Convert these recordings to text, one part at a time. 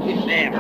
Merde.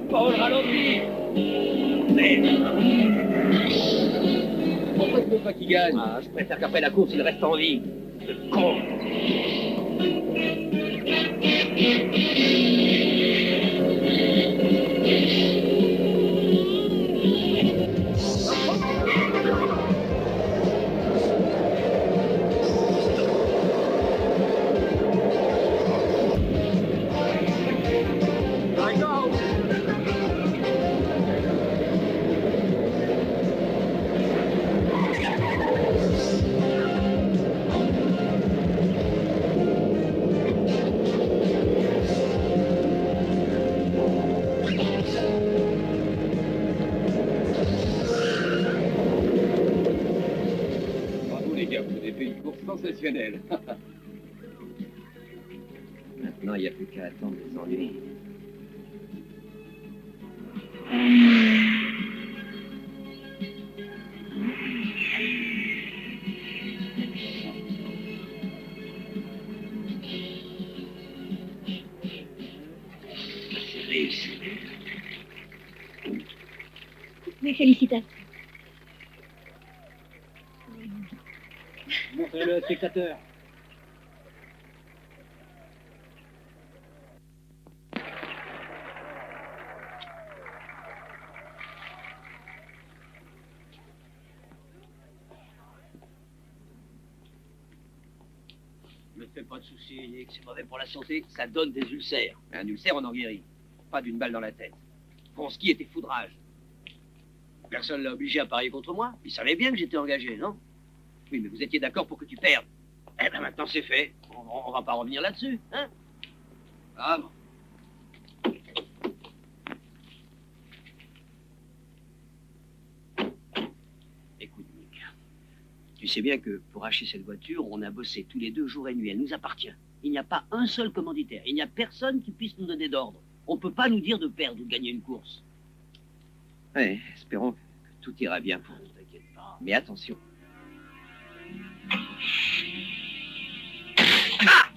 Paul, ralentis. Pourquoi tu veux pas qu'il gagne? Ah, je préfère qu'après la course, il reste en vie. Ce con. Sensationnel. Maintenant, il n'y a plus qu'à attendre les ennuis. C'est réussi. Mes félicitations. Montrez-le, spectateur. Ne fais pas de soucis, Nick, c'est mauvais pour la santé, ça donne des ulcères. Un ulcère, on en guérit. Pas d'une balle dans la tête. Ronski était foudrage. Personne l'a obligé à parier contre moi. Il savait bien que j'étais engagé, non? Oui, mais vous étiez d'accord pour que tu perdes. Eh ben maintenant c'est fait. On va pas revenir là-dessus, hein? Ah bon. Écoute, Nick. Tu sais bien que pour acheter cette voiture, on a bossé tous les deux jour et nuit. Elle nous appartient. Il n'y a pas un seul commanditaire. Il n'y a personne qui puisse nous donner d'ordre. On ne peut pas nous dire de perdre ou de gagner une course. Oui, espérons que tout ira bien pour nous, t'inquiète pas. Mais attention. Ah!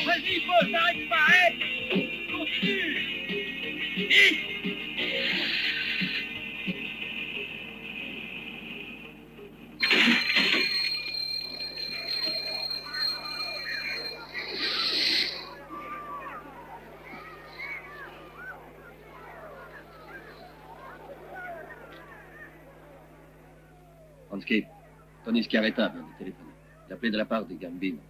Vas-y, Paul, t'arrêtes pas, hein? Continue! Franski, Tony Schiaretta vient de téléphoner. Il a appelé de la part des Gambino.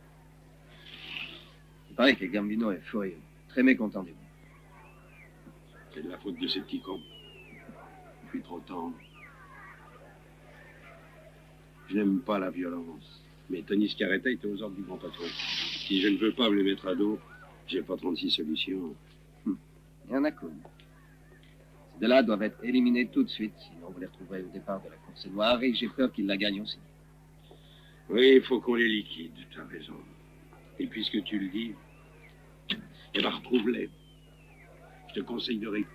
Il paraît que Gambino est furieux, très mécontent de vous. C'est de la faute de ces petits cons. Je suis trop tendre. Je n'aime pas la violence. Mais Tony Schiaretta était aux ordres du grand patron. Si je ne veux pas me les mettre à dos, j'ai pas 36 solutions. Il y en a qu'une. Ces deux-là doivent être éliminés tout de suite, sinon vous les retrouverez au départ de la course noire et j'ai peur qu'ils la gagnent aussi. Oui, il faut qu'on les liquide, tu as raison. Et puisque tu le dis, eh ben retrouve-les. Je te conseille de rester.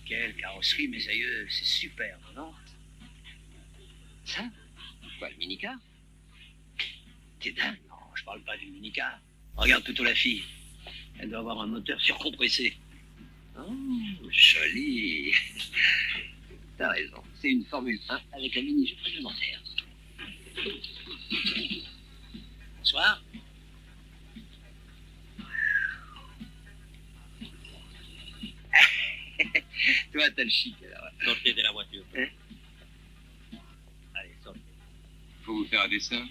Quelle carrosserie, mes aïeux, c'est superbe, non? Ça? Quoi, le minicar? T'es dingue? Non, je parle pas du minicar. Regarde plutôt la fille. Elle doit avoir un moteur surcompressé. Oh, joli. T'as raison, c'est une Formule 1 avec un mini-jeu réglementaire. Bonsoir. Toi, t'as le chic, alors. Sortez de la voiture. Hein? Allez, sortez. Faut vous faire un dessin.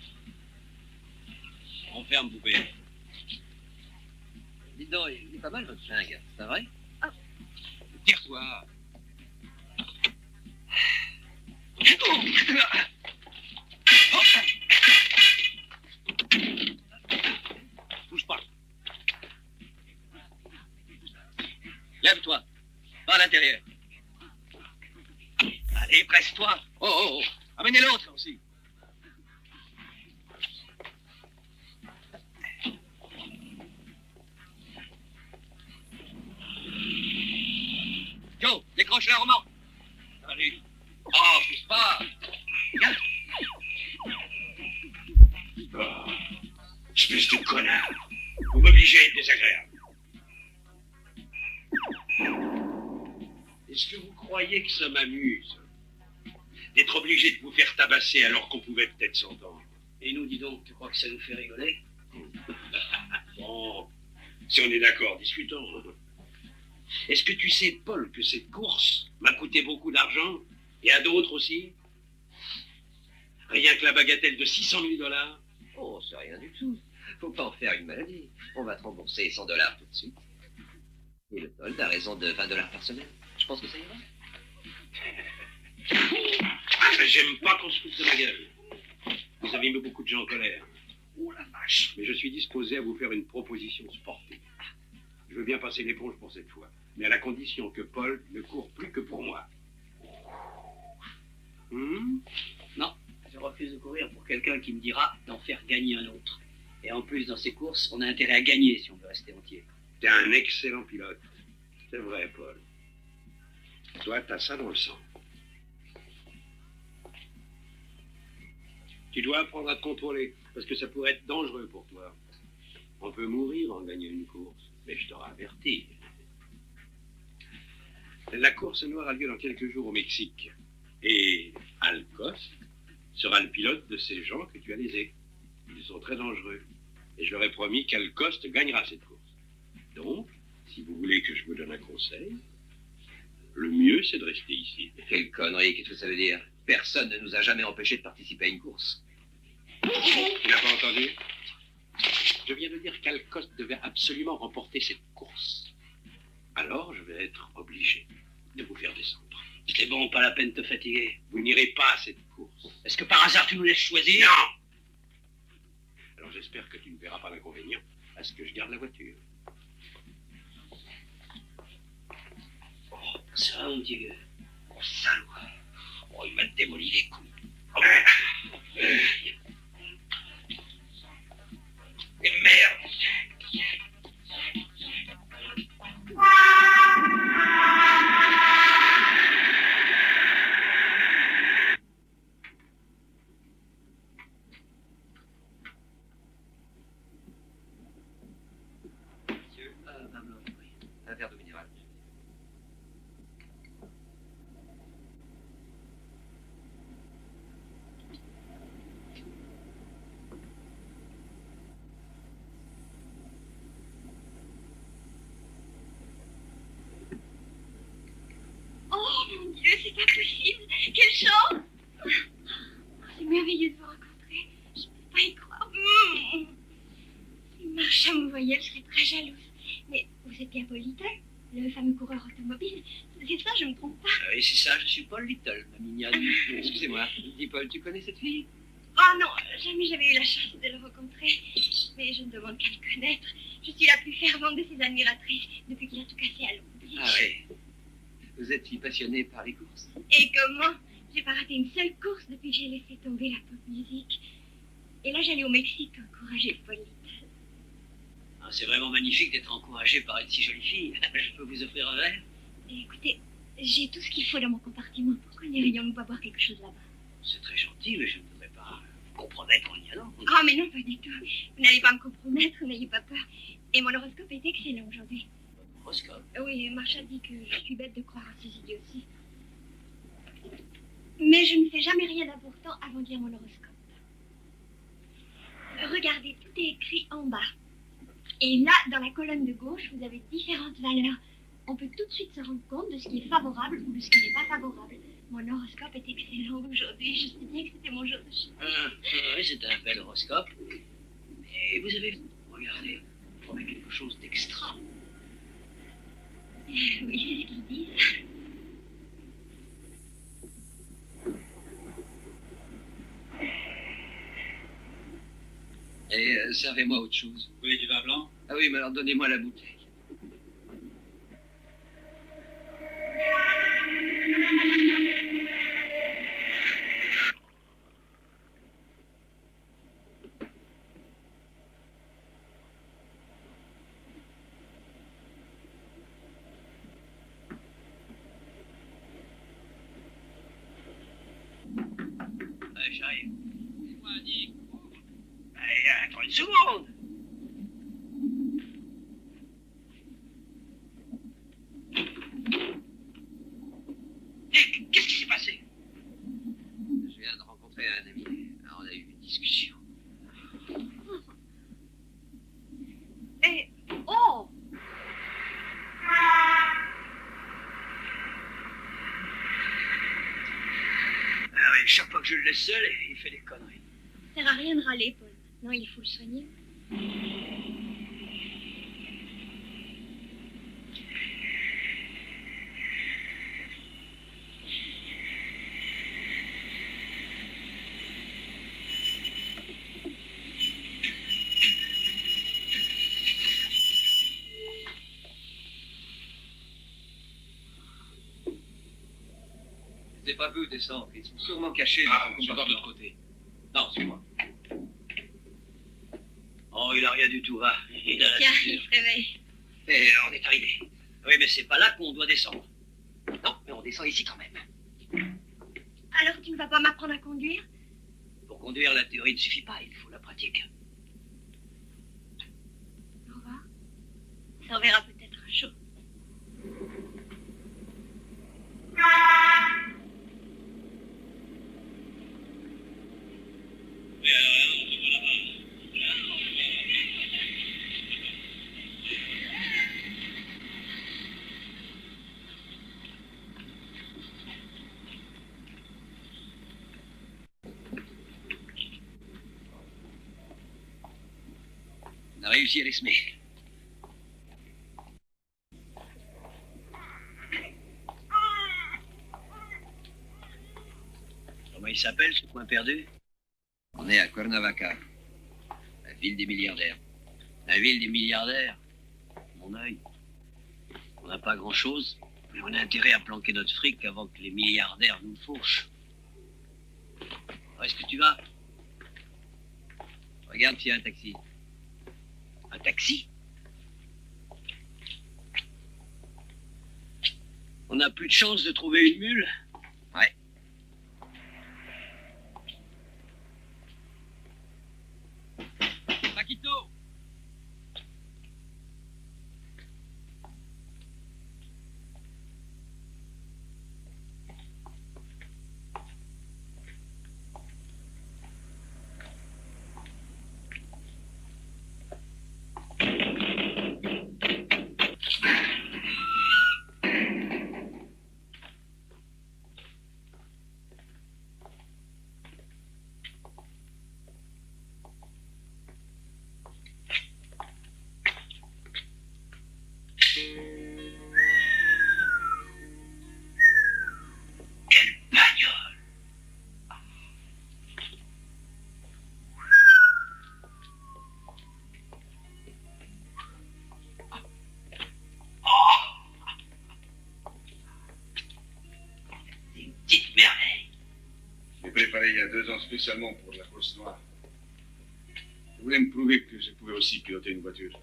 On ferme, poupée. Dis donc, il est pas mal votre flingue, c'est vrai? Tire-toi. Bouge pas. Lève-toi. Va à l'intérieur. Allez, presse-toi. Oh, oh, oh. Amenez l'autre, là aussi. Joe, décroche la remorque. Allez. Oh, pousse pas. Viens. Oh, espèce de connard. Vous m'obligez à être désagréable. Est-ce que vous croyez que ça m'amuse d'être obligé de vous faire tabasser alors qu'on pouvait peut-être s'entendre? Et nous, dis donc, tu crois que ça nous fait rigoler? Bon, si on est d'accord, discutons. Est-ce que tu sais, Paul, que cette course m'a coûté beaucoup d'argent, et à d'autres aussi? Rien que la bagatelle de 600 000 $. Oh, c'est rien du tout. Faut pas en faire une maladie. On va te rembourser 100 $ tout de suite. Et le solde à raison de 20 $ par semaine. Je pense que ça ira. Ah, j'aime pas qu'on se foute de ma gueule. Vous avez mis beaucoup de gens en colère. Oh la vache. Mais je suis disposé à vous faire une proposition sportive. Je veux bien passer l'éponge pour cette fois, mais à la condition que Paul ne court plus que pour moi. Non, je refuse de courir pour quelqu'un qui me dira d'en faire gagner un autre. Et en plus, dans ces courses, on a intérêt à gagner si on veut rester entier. T'es un excellent pilote. C'est vrai, Paul. Toi, t'as ça dans le sang. Tu dois apprendre à te contrôler, parce que ça pourrait être dangereux pour toi. On peut mourir en gagnant une course, mais je t'aurais averti. La course noire a lieu dans quelques jours au Mexique. Et Al Coste sera le pilote de ces gens que tu as lésés. Ils sont très dangereux. Et je leur ai promis qu'Al Coste gagnera cette course. Donc, si vous voulez que je vous donne un conseil, le mieux c'est de rester ici. Quelle connerie, qu'est-ce que ça veut dire? Personne ne nous a jamais empêché de participer à une course. Tu n'as pas entendu? Je viens de dire qu'Al Coste devait absolument remporter cette course. Alors, je vais être obligé de vous faire descendre. C'est bon, pas la peine de te fatiguer. Vous n'irez pas à cette course. Est-ce que par hasard tu nous laisses choisir? Non! Alors j'espère que tu ne verras pas l'inconvénient à ce que je garde la voiture. Oh, ça, mon petit gueule. Oh, salaud. Oh, il m'a démoli les couilles. Oh, et merde! Monsieur, Pablo, oui. Un verre d'eau minérale. c'est pas possible. Quelle chance. C'est merveilleux de vous rencontrer. Je ne peux pas y croire. Si Marchand me voyait, elle serait très jalouse. Mais vous êtes bien Paul Little, le fameux coureur automobile. C'est ça, je ne me trompe pas. Ah oui, c'est ça, je suis Paul Little, ma mignonne. Excusez-moi, dis Paul, tu connais cette fille? Oh non, jamais j'avais eu la chance de le rencontrer. Mais je ne demande qu'à le connaître. Je suis la plus fervente de ses admiratrices depuis qu'il a tout cassé à Long. Ah oui. Vous êtes si passionné par les courses. Et comment? J'ai pas raté une seule course depuis que j'ai laissé tomber la pop musique. Et là, j'allais au Mexique encourager Paul Little. Ah, c'est vraiment magnifique d'être encouragé par une si jolie fille. Je peux vous offrir un verre? Et écoutez, j'ai tout ce qu'il faut dans mon compartiment. Pourquoi n'irions-nous pas boire quelque chose là-bas? C'est très gentil, mais je ne voudrais pas vous compromettre en y allant. Oh, mais non, pas du tout. Vous n'allez pas me compromettre, n'ayez pas peur. Et mon horoscope est excellent aujourd'hui. Horoscope? Oui, Marshall dit que je suis bête de croire à ces idioties. Mais je ne fais jamais rien d'important avant de lire mon horoscope. Regardez, tout est écrit en bas. Et là, dans la colonne de gauche, vous avez différentes valeurs. On peut tout de suite se rendre compte de ce qui est favorable ou de ce qui n'est pas favorable. Mon horoscope est excellent aujourd'hui. Je sais bien que c'était mon jour de chance. Oui, c'est un bel horoscope. Mais vous avez regardé, on a quelque chose d'extra. Oui, c'est ce qu'ils disent. Et servez-moi autre chose. Vous voulez du vin blanc? Ah oui, mais alors donnez-moi la bouteille. J'arrive. Dis-moi, Nick. Allez, attends une seconde. Nick, qu'est-ce qui s'est passé? Je viens de rencontrer un ami. Alors, on a eu une discussion. Et... Oh! Ah oui, chaque fois que je le laisse seul, il fait des conneries. Ça sert à rien de râler, Paul. Non, il faut le soigner. Je les ai pas vus descendre. Ils sont sûrement cachés Ah, dans je suis le de compartiment. l'autre côté. Non, c'est moi. Oh, il a rien du tout, va. Il a la Tiens, figure. il se réveille. Et on est arrivé. Oui, mais c'est pas là qu'on doit descendre. Non, mais on descend ici quand même. Alors tu ne vas pas m'apprendre à conduire? Pour conduire, la théorie ne suffit pas, il faut la pratique. Au revoir. Ça verra peut-être un jour. On a réussi à les semer. Comment il s'appelle, ce coin perdu? On est à Cuernavaca, la ville des milliardaires. La ville des milliardaires? Mon œil. On n'a pas grand-chose, mais on a intérêt à planquer notre fric avant que les milliardaires nous fauchent. Où est-ce que tu vas? Regarde s'il y a un taxi. Un taxi? On n'a plus de chance de trouver une mule? Ouais. Paquito! préparé il y a 2 ans spécialement pour la course noire. Je voulais me prouver que je pouvais aussi piloter une voiture.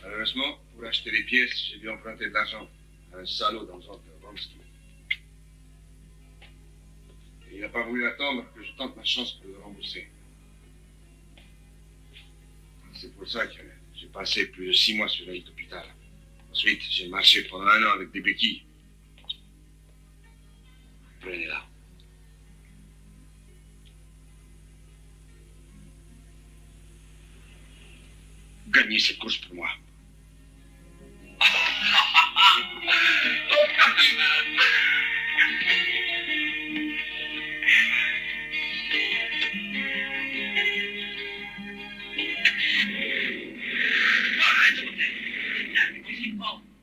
Malheureusement, pour acheter les pièces, j'ai dû emprunter de l'argent à un salaud dans le genre de Vronsky. Et il n'a pas voulu attendre que je tente ma chance pour le rembourser. C'est pour ça que j'ai passé plus de 6 mois sur la liste d'hôpital. Ensuite, j'ai marché pendant 1 an avec des béquilles. Prenez-la. Gagnez cette course pour moi.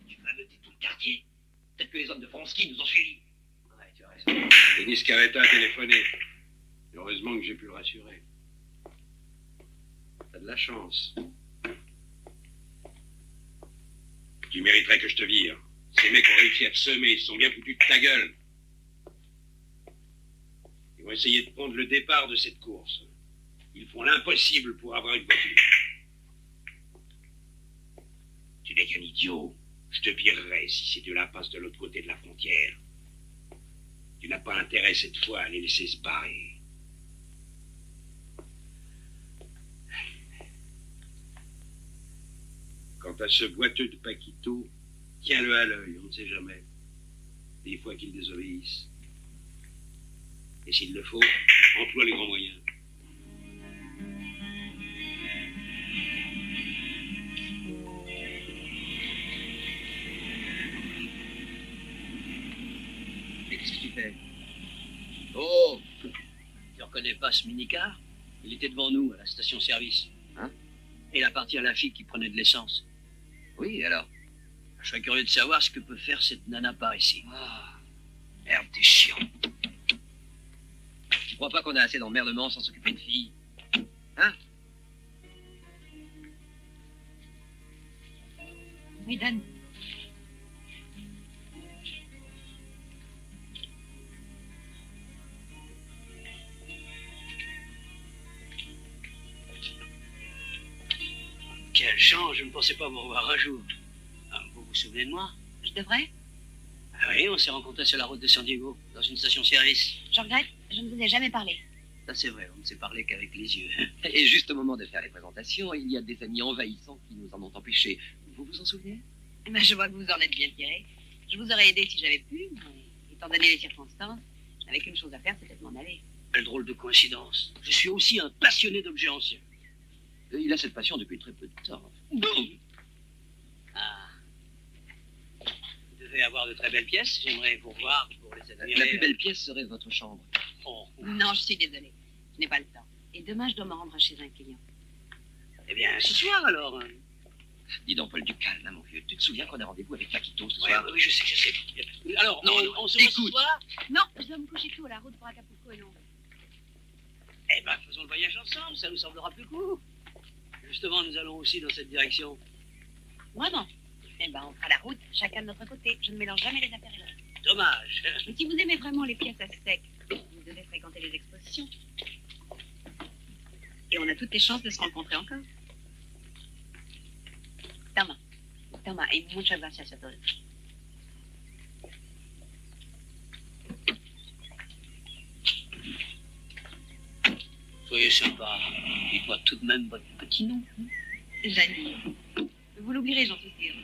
Tu vas noter tout le quartier. Peut-être que les hommes de Vronsky nous ont suivis. Ouais, tu as raison. Denis Carretta a téléphoné. Heureusement que j'ai pu le rassurer. T'as de la chance. Tu mériterais que je te vire. Ces mecs ont réussi à te semer, ils se sont bien foutus de ta gueule. Ils vont essayer de prendre le départ de cette course. Ils font l'impossible pour avoir une voiture. Tu n'es qu'un idiot. Je te virerai si ces deux-là passent de l'autre côté de la frontière. Tu n'as pas intérêt cette fois à les laisser se barrer. Quant à ce boiteux de Paquito, tiens-le à l'œil, on ne sait jamais. Des fois qu'il désobéisse. Et s'il le faut, emploie les grands moyens. Mais qu'est-ce que tu fais? Oh! Tu reconnais pas ce minicar? Il était devant nous, à la station-service. Hein? Et il appartient à la fille qui prenait de l'essence. Oui, alors? Je serais curieux de savoir ce que peut faire cette nana par ici. Ah, merde, t'es chiant. Tu crois pas qu'on a assez d'emmerdements sans s'occuper de filles? Hein? Oui, donne. Quelle chance, je ne pensais pas vous revoir un jour. Ah, vous vous souvenez de moi? Je devrais? Ah oui, on s'est rencontrés sur la route de San Diego, dans une station-service. Je regrette, je ne vous ai jamais parlé. Ça c'est vrai, on ne s'est parlé qu'avec les yeux. Et juste au moment de faire les présentations, il y a des amis envahissants qui nous en ont empêchés. Vous vous en souvenez? Eh ben, je vois que vous en êtes bien tiré. Je vous aurais aidé si j'avais pu, mais étant donné les circonstances, je n'avais qu'une chose à faire, c'était de m'en aller. Quelle drôle de coïncidence. Je suis aussi un passionné d'objets anciens. Il a cette passion depuis très peu de temps. Ah. Vous devez avoir de très belles pièces. J'aimerais vous voir pour les admirer. La plus belle pièce serait votre chambre. Oh. Non, je suis désolée. Je n'ai pas le temps. Et demain, je dois me rendre chez un client. Eh bien, ce soir alors. Dis donc, Paul, du calme, hein, mon vieux. Tu te souviens qu'on a rendez-vous avec Paquito ce Ouais, soir? oui, je sais. Alors, Non, on se voit ce écoute. soir. Non, je dois me coucher tôt. La route pour Acapulco est longue. Eh ben, faisons le voyage ensemble, ça nous semblera plus court. Justement, nous allons aussi dans cette direction. Vraiment? Eh ben, on fera la route, chacun de notre côté. Je ne mélange jamais les affaires et l'autre. Dommage. Mais si vous aimez vraiment les pièces à sec, vous devez fréquenter les expositions. Et on a toutes les chances de se rencontrer encore. Toma, y muchas gracias a todos. Soyez sympa. Dites-moi tout de même votre petit nom. Janie. Vous l'oublierez, j'en suis sûre.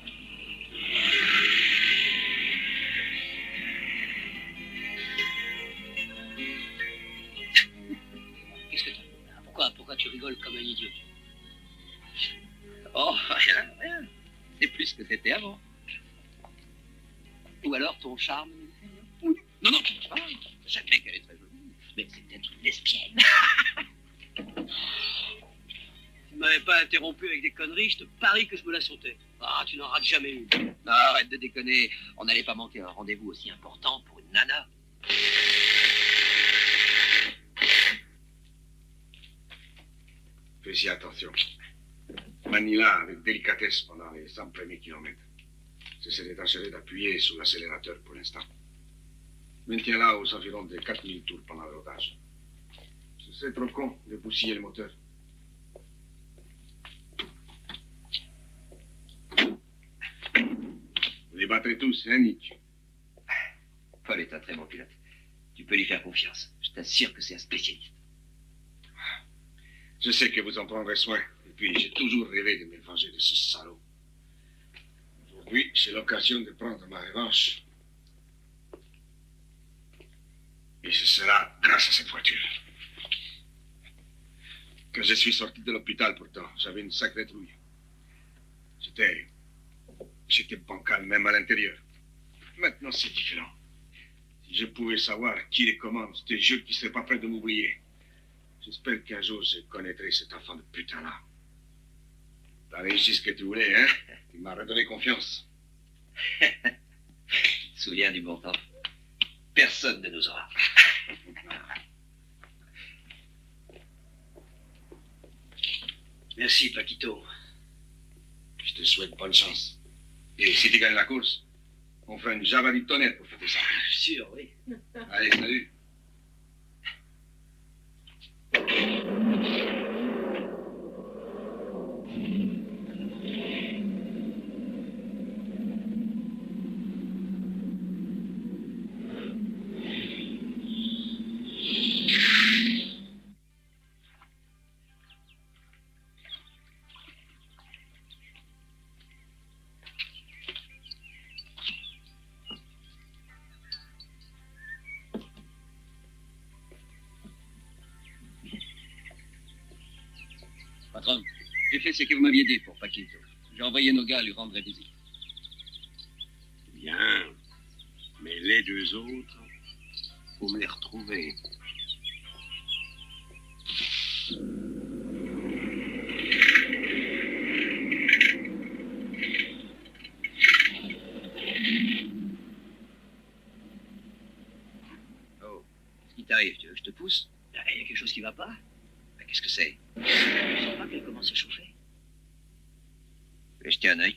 Qu'est-ce que t'as? Pourquoi tu rigoles comme un idiot? Oh, rien. C'est plus que c'était avant. Ou alors ton charme ne fait rien. Non, j'admets qu'elle est très jolie, mais c'est peut-être une lesbienne. Tu m'avais pas interrompu avec des conneries, je te parie que je me la sautais. Ah, tu n'en rates jamais une. Non, arrête de déconner. On n'allait pas manquer un rendez-vous aussi important pour une nana. Fais-y attention. Manie-la avec délicatesse pendant les 100 premiers kilomètres. J'essaie de t'assurer d'appuyer sur l'accélérateur pour l'instant. Je me tiens là aux environs de 4000 tours pendant le rodage. Ce serait trop con de bousiller le moteur. Vous les battrez tous, hein, Nick? Paul est un très bon pilote. Tu peux lui faire confiance. Je t'assure que c'est un spécialiste. Je sais que vous en prendrez soin. Et puis, j'ai toujours rêvé de me venger de ce salaud. Aujourd'hui, c'est l'occasion de prendre ma revanche. Et ce sera grâce à cette voiture. Quand je suis sorti de l'hôpital, pourtant, j'avais une sacrée trouille. J'étais bancal, même à l'intérieur. Maintenant, c'est différent. Si je pouvais savoir qui les commande, je te jure qu'ils ne seraient pas prêts de m'oublier. J'espère qu'un jour, je connaîtrai cet enfant de putain-là. T'as réussi ce que tu voulais, hein? Tu m'as redonné confiance. Tu te souviens du bon temps? Personne ne nous aura. Merci, Paquito. Je te souhaite bonne chance. Et si tu gagnes la course, on fait une java du tonnerre pour fêter ça. Sûr, oui. Allez, salut. Patron, j'ai fait ce que vous m'aviez dit pour Paquito. J'ai envoyé nos gars lui rendre visite. Bien. Mais les deux autres, faut me les retrouver. Oh, qu'est-ce qui t'arrive? Tu veux que je te pousse? Il y a quelque chose qui va pas? Ben, qu'est-ce que c'est? Je sens pas qu'elle commence à chauffer. Je vais jeter un œil.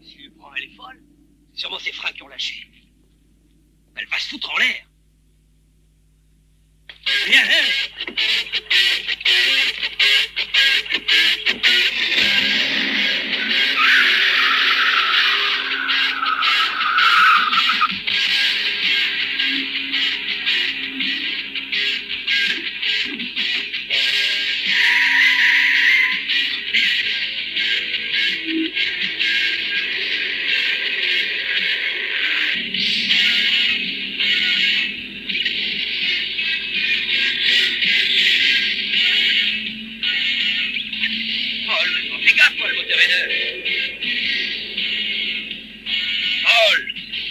Si tu prends, elle est folle. C'est sûrement ses freins qui ont lâché. Elle va se foutre en l'air. Viens, hein. Paul, fais gaffe, Paul, le moteur est neuf. Paul,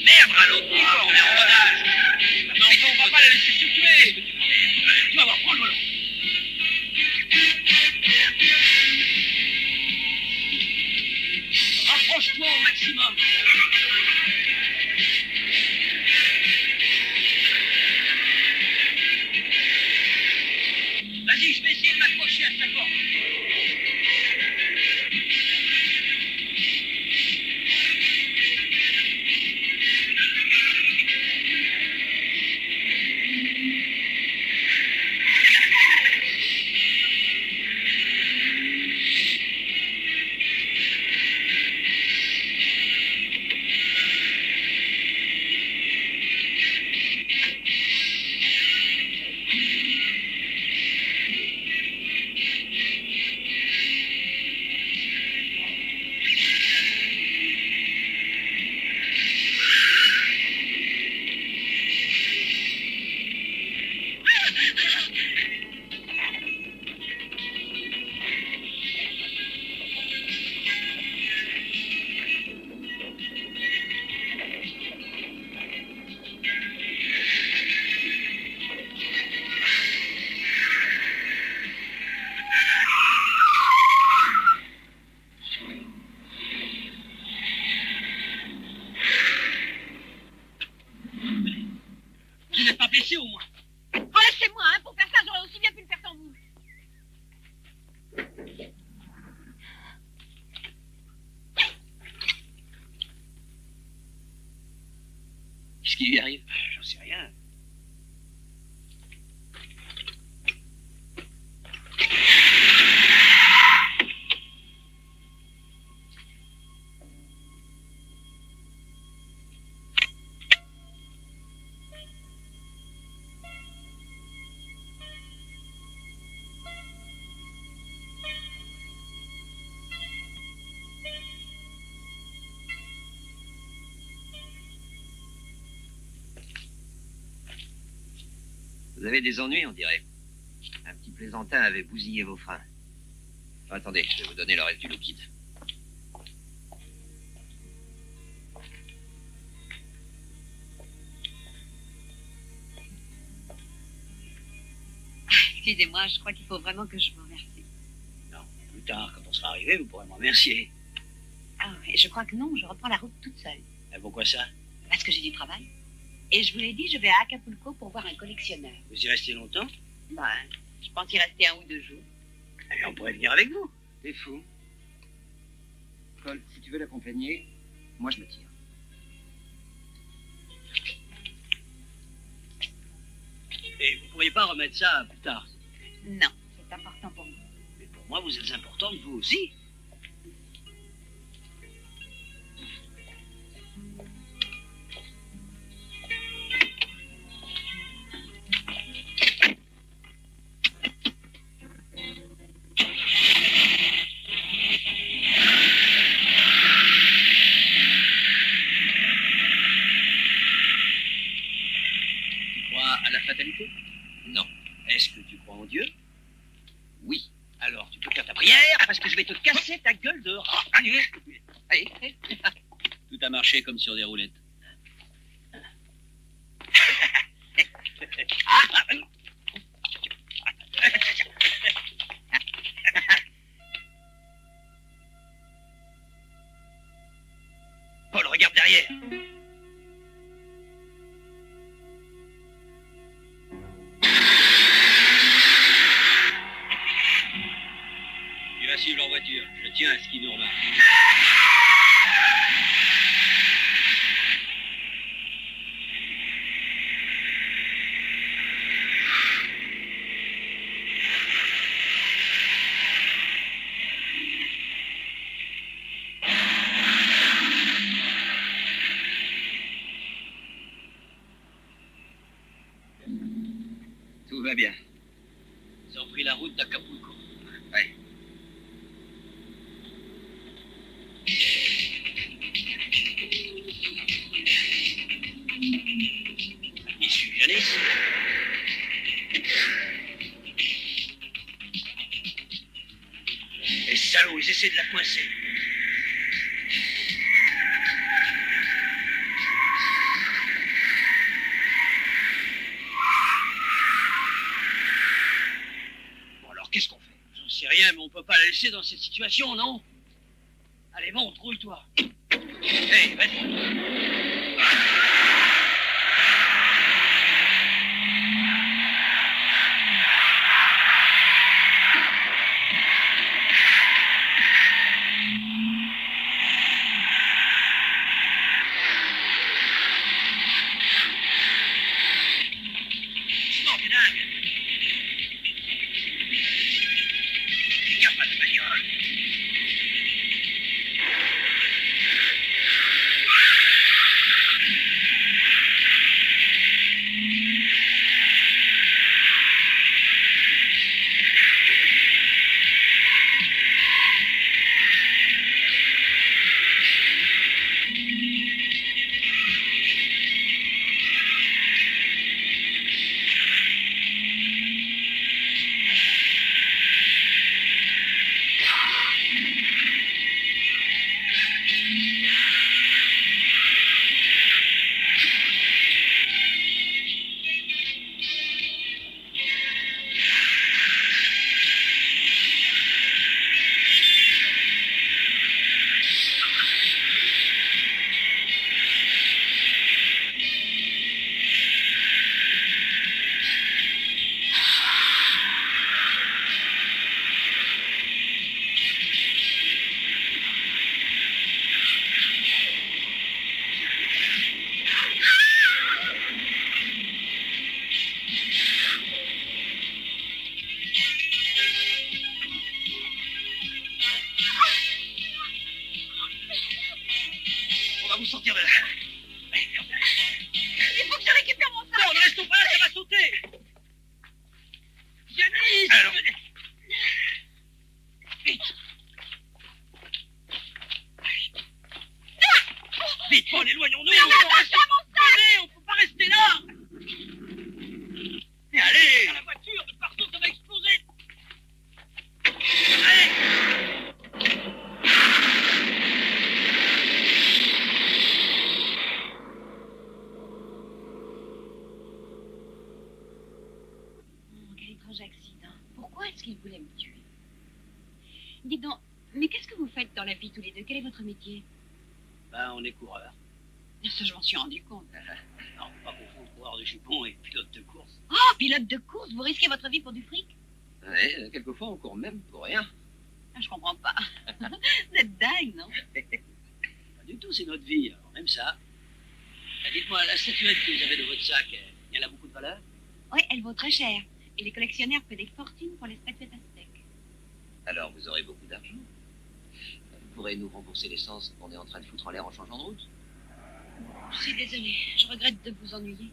merde, ralentis, quoi, on est en rodage. Mais enfin, on va pas la laisser se tuer. Tu vas voir, prends le volant. Rapproche-toi au maximum. Vas-y, je vais essayer de m'accrocher à sa porte. pas blessé au moins. Relâchez-moi, hein. Pour faire ça, j'aurais aussi bien pu le faire sans vous. Qu'est-ce qui lui arrive? J'en sais rien. Vous avez des ennuis, on dirait. Un petit plaisantin avait bousillé vos freins. Attendez, je vais vous donner le reste du liquide. Excusez-moi, je crois qu'il faut vraiment que je vous remercie. Non, plus tard, quand on sera arrivé, vous pourrez me remercier. Ah, et je crois que non, je reprends la route toute seule. Et pourquoi ça? Parce que j'ai du travail. Et je vous l'ai dit, je vais à Acapulco pour voir un collectionneur. Vous y restez longtemps? Ben, je pense y rester 1 ou 2 jours. Et on pourrait venir avec vous. T'es fou. Cole, si tu veux l'accompagner, moi je me tire. Et vous pourriez pas remettre ça plus tard? Non, c'est important pour moi. Mais pour moi, vous êtes importante, vous aussi. À la fatalité? Non. Est-ce que tu crois en Dieu? Oui. Alors, tu peux faire ta prière parce que je vais te casser ta gueule dehors. Allez, allez. Tout a marché comme sur des roulettes. Paul, regarde derrière. Tu vas suivre leur voiture. Je tiens à ce qu'ils nous remarquent. Tout va bien. Ils ont pris la route d'Acapulco. Ouais. J'y suis Janice. Les salauds, ils essaient de la coincer. Bon, alors qu'est-ce qu'on fait? J'en sais rien, mais on peut pas la laisser dans cette situation, non? Allez, bon, trouille-toi. Hey, vas-y. Doucement, dingue. Il n'y a pas de bagnole. Vite, Paul, éloignons-nous. On peut pas rester là. Et allez, à la voiture, de partout, ça va exploser. Allez. Quel étrange accident. Pourquoi est-ce qu'il voulait me tuer? Dites donc, mais qu'est-ce que vous faites dans la vie tous les deux? Quel est votre métier? Ben, on est coureurs. Ça, je m'en suis rendu compte. Non, pas confondre coureur de jupons et pilote de course. Oh, pilote de course, vous risquez votre vie pour du fric? Ouais, quelquefois on court même pour rien. Ah, je comprends pas. Vous êtes dingue, non? Pas du tout, c'est notre vie, alors même ça. Dites-moi, la statuette que vous avez dans votre sac, elle a beaucoup de valeur? Oui, elle vaut très cher. Et les collectionneurs paient des fortunes pour les statuettes aztèques. Alors vous aurez beaucoup d'argent. Vous pourrez nous rembourser l'essence qu'on est en train de foutre en l'air en changeant de route. Je suis désolée, je regrette de vous ennuyer.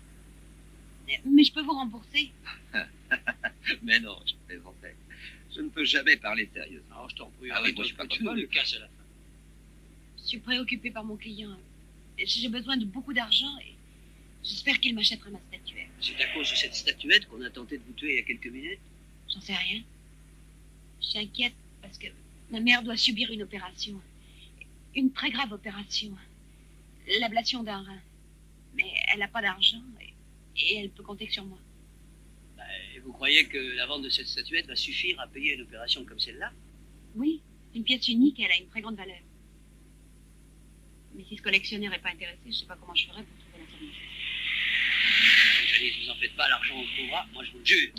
Mais je peux vous rembourser. Mais non, je plaisantais. Je ne peux jamais parler sérieusement. Non, je t'en prie. Ah oui, moi je suis pas tu comme nous toi. le casses à la fin. Je suis préoccupée par mon client. J'ai besoin de beaucoup d'argent et j'espère qu'il m'achètera ma statuette. C'est à cause de cette statuette qu'on a tenté de vous tuer il y a quelques minutes? J'en sais rien. Je suis inquiète parce que ma mère doit subir une opération. Une très grave opération. L'ablation d'un rein. Mais elle n'a pas d'argent et elle peut compter que sur moi. Et vous croyez que la vente de cette statuette va suffire à payer une opération comme celle-là? Oui, c'est une pièce unique et elle a une très grande valeur. Mais si ce collectionneur n'est pas intéressé, je ne sais pas comment je ferais pour trouver la somme nécessaire. Je dis, vous en faites pas, l'argent on le trouvera, moi je vous le jure.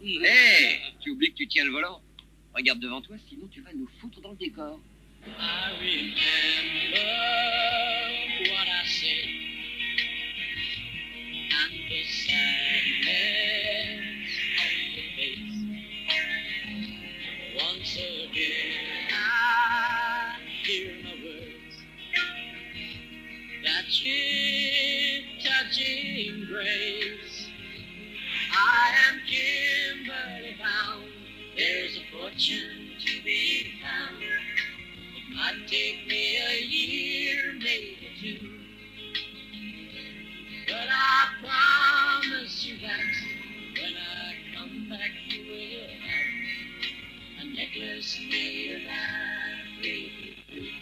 Hé, tu oublies que tu tiens le volant. Regarde devant toi, sinon tu vas nous foutre dans le décor. I remember what I said and the sadness on your face. Once again I hear my words, that sweet touching grace. I am Kimberly bound, there's a fortune to be found. Might take me a year, maybe two, but I promise you that when I come back you will have a necklace made of ivory blue.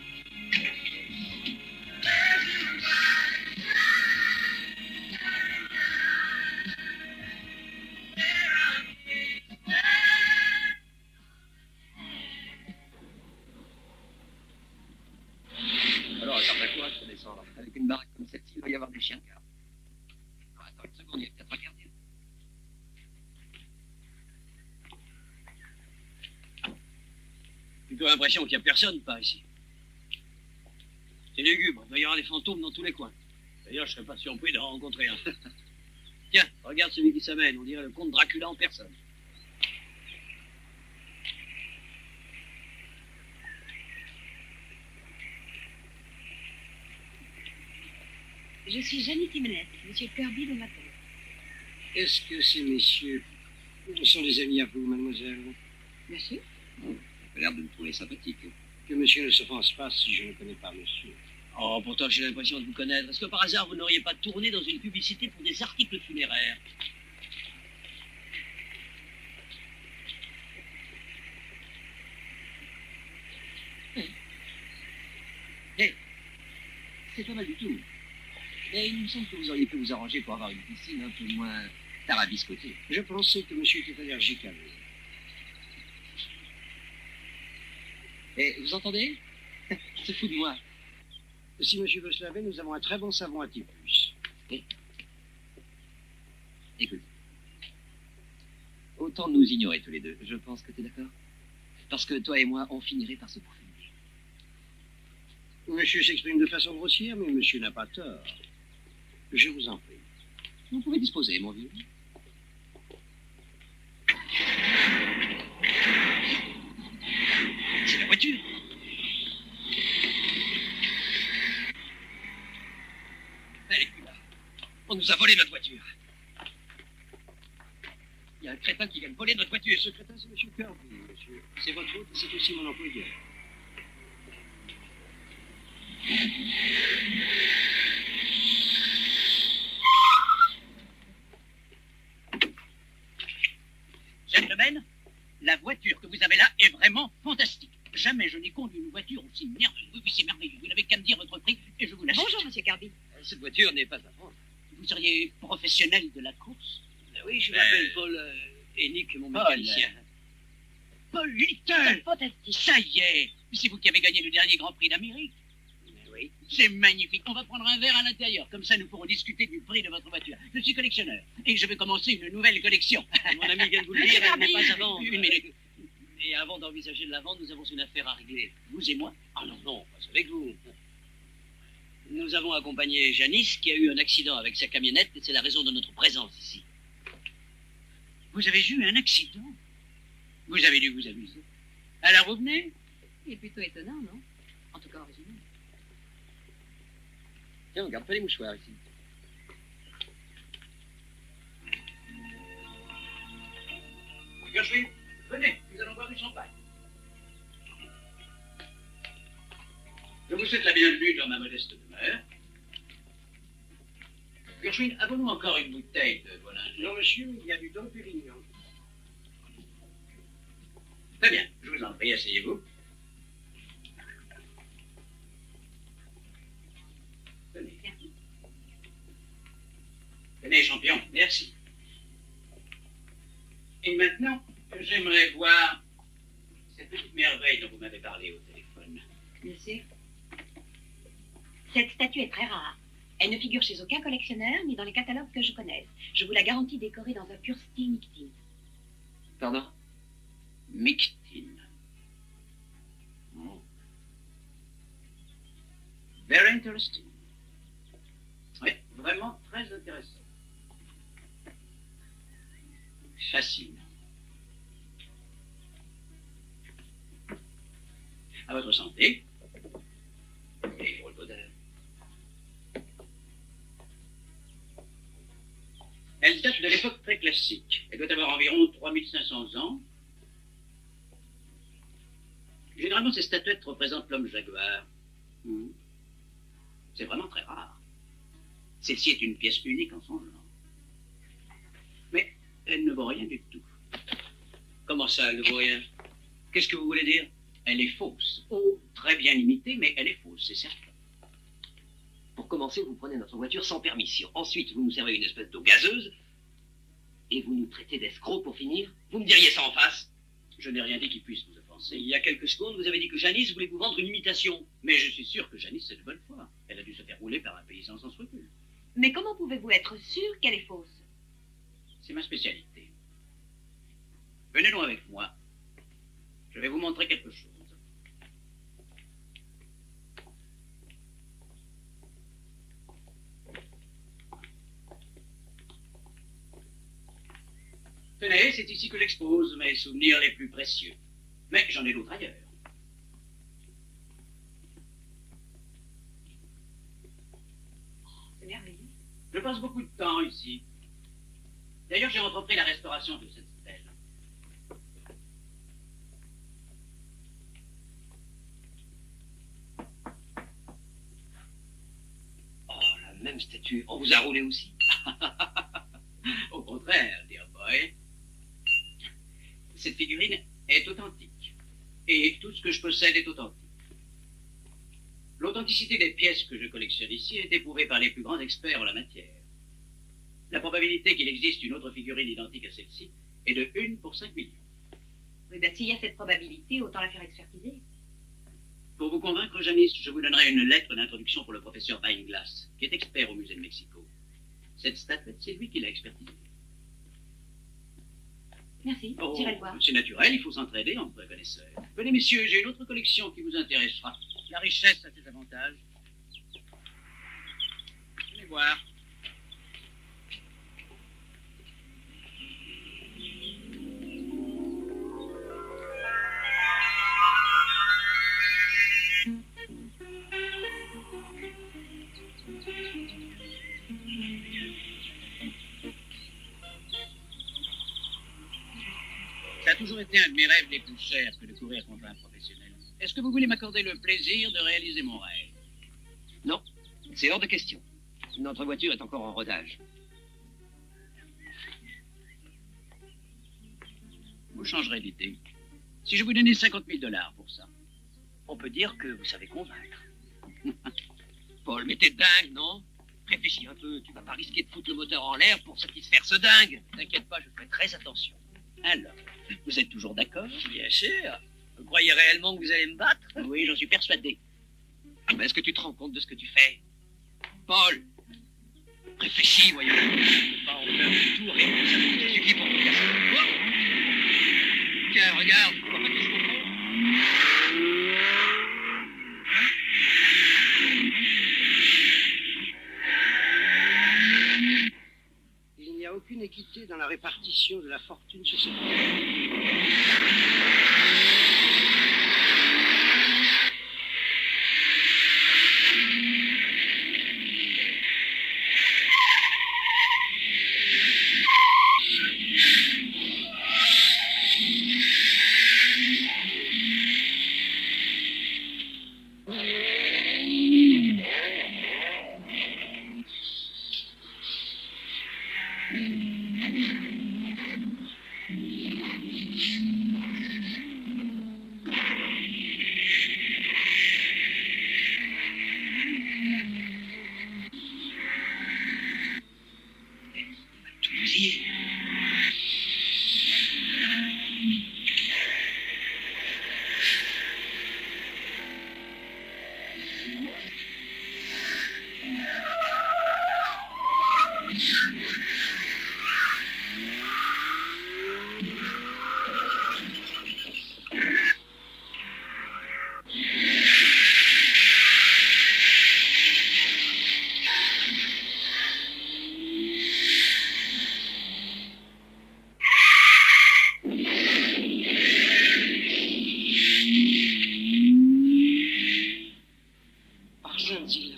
Alors, d'après toi, je peux descendre. Avec une baraque comme celle-ci, il va y avoir des chiens de garde. Alors, attends une seconde, il y a peut-être un gardien. J'ai plutôt l'impression qu'il n'y a personne par ici. C'est lugubre, il doit y avoir des fantômes dans tous les coins. D'ailleurs, je serais pas surpris d'en rencontrer un. Tiens, regarde celui qui s'amène, on dirait le comte Dracula en personne. Je suis Jeannie Timenette, monsieur Kirby de m'appelle. Est-ce que ces messieurs sont des amis à vous, mademoiselle? Bien sûr. Ça a l'air de me trouver sympathique. Que monsieur ne s'offense pas si je ne connais pas monsieur. Oh, pourtant j'ai l'impression de vous connaître. Est-ce que par hasard vous n'auriez pas tourné dans une publicité pour des articles funéraires? C'est pas mal du tout. Mais il me semble que vous auriez pu vous arranger pour avoir une piscine un peu moins tarabiscotée. Je pensais que monsieur était allergique à l'eau. Et vous entendez? C'est fou de moi. Si monsieur veut se laver, nous avons un très bon savon à typhus. Écoute. Autant nous ignorer tous les deux. Je pense que tu es d'accord. Parce que toi et moi, on finirait par se profumer. Monsieur s'exprime de façon grossière, mais monsieur n'a pas tort. Je vous en prie. Vous pouvez disposer, mon vieux. C'est la voiture. Elle est plus là. On nous a volé notre voiture. Il y a un crétin qui vient de voler notre voiture. Ce crétin, c'est monsieur Kirby, monsieur. C'est votre faute, c'est aussi mon employeur. monde une voiture aussi merveilleuse. Oui, c'est merveilleux. Vous n'avez qu'à me dire votre prix et je vous l'achète. Bonjour, monsieur Carby. Cette voiture n'est pas à vendre. Vous seriez professionnel de la course? Oui, je m'appelle Paul Hennick, mon Paul. mécanicien. Paul Little. C'est fantastique. Ça y est. C'est vous qui avez gagné le dernier Grand Prix d'Amérique. Oui. C'est magnifique. On va prendre un verre à l'intérieur. Comme ça, nous pourrons discuter du prix de votre voiture. Je suis collectionneur. Et je vais commencer une nouvelle collection. Mon ami vient de vous le dire, elle n'est pas à vendre. Une minute. Et avant d'envisager de la vendre, nous avons une affaire à régler. Vous et moi? Ah non, non, pas avec vous. Nous avons accompagné Janice qui a eu un accident avec sa camionnette et c'est la raison de notre présence ici. Vous avez eu un accident? Vous avez dû vous amuser. Alors vous venez? Il est plutôt étonnant, non? En tout cas, original. Tiens, on garde pas les mouchoirs ici. Gershwin, venez, nous allons boire du champagne. Je vous souhaite la bienvenue dans ma modeste demeure. Gershwin, avons-nous encore une bouteille de Bollinger? Non, monsieur, il y a du Dom Pérignon. Très bien, je vous en prie, asseyez-vous. Tenez. Tenez, champion, merci. Et maintenant, j'aimerais voir cette petite merveille dont vous m'avez parlé au téléphone. Monsieur, cette statue est très rare. Elle ne figure chez aucun collectionneur ni dans les catalogues que je connaisse. Je vous la garantis décorée dans un pur style nictine. Pardon? Mictine. Oh. Very interesting. Oui, vraiment très intéressant. Fascinant. À votre santé. Et pour le bonheur. Elle date de l'époque très classique. Elle doit avoir environ 3500 ans. Généralement, ces statuettes représentent l'homme jaguar. C'est vraiment très rare. Celle-ci est une pièce unique en son genre. Mais elle ne vaut rien du tout. Comment ça, elle ne vaut rien? Qu'est-ce que vous voulez dire? Elle est fausse. Oh, très bien imitée, mais elle est fausse, c'est certain. Pour commencer, vous prenez notre voiture sans permission. Ensuite, vous nous servez une espèce d'eau gazeuse. Et vous nous traitez d'escrocs pour finir? Vous me diriez ça en face? Je n'ai rien dit qui puisse vous offenser. Il y a quelques secondes, vous avez dit que Janice voulait vous vendre une imitation. Mais je suis sûr que Janice est de bonne foi. Elle a dû se faire rouler par un paysan sans scrupules. Mais comment pouvez-vous être sûr qu'elle est fausse? C'est ma spécialité. Venez donc avec moi. Je vais vous montrer quelque chose. Tenez, c'est ici que j'expose mes souvenirs les plus précieux. Mais j'en ai d'autres ailleurs. C'est merveilleux. Je passe beaucoup de temps ici. D'ailleurs, j'ai entrepris la restauration de cette stèle. Oh, la même statue. On vous a roulé aussi? Au contraire, dear boy. Cette figurine est authentique. Et tout ce que je possède est authentique. L'authenticité des pièces que je collectionne ici est éprouvée par les plus grands experts en la matière. La probabilité qu'il existe une autre figurine identique à celle-ci est de 1 pour 5 millions. Oui, ben, s'il y a cette probabilité, autant la faire expertiser. Pour vous convaincre, Janice, je vous donnerai une lettre d'introduction pour le professeur Weinglass, qui est expert au musée de Mexico. Cette statuette, c'est lui qui l'a expertisée. Merci, Oh, j'irai le voir. c'est naturel, il faut s'entraider entre connaisseurs. Venez, messieurs, j'ai une autre collection qui vous intéressera. La richesse a ses avantages. Venez voir. Ça a toujours été un de mes rêves les plus chers que de courir contre un professionnel. Est-ce que vous voulez m'accorder le plaisir de réaliser mon rêve? Non, c'est hors de question. Notre voiture est encore en rodage. Vous changerez d'idée. Si je vous donnais $50 000 pour ça. On peut dire que vous savez convaincre. Paul, mais t'es dingue, non? Réfléchis un peu, tu vas pas risquer de foutre le moteur en l'air pour satisfaire ce dingue. T'inquiète pas, je ferai très attention. Alors, vous êtes toujours d'accord? Bien sûr. Vous croyez réellement que vous allez me battre? Oui, j'en suis persuadé. Ah, mais est-ce que tu te rends compte de ce que tu fais? Paul, réfléchis, voyons. Tu ne peux pas en faire du tout, rien que ça te suffit pour te casser le doigt. Tiens, regarde, tu vois pas que je comprends? Il n'y a aucune équité dans la répartition de la fortune sur cette terre. Tout y est. Arsène Zilla,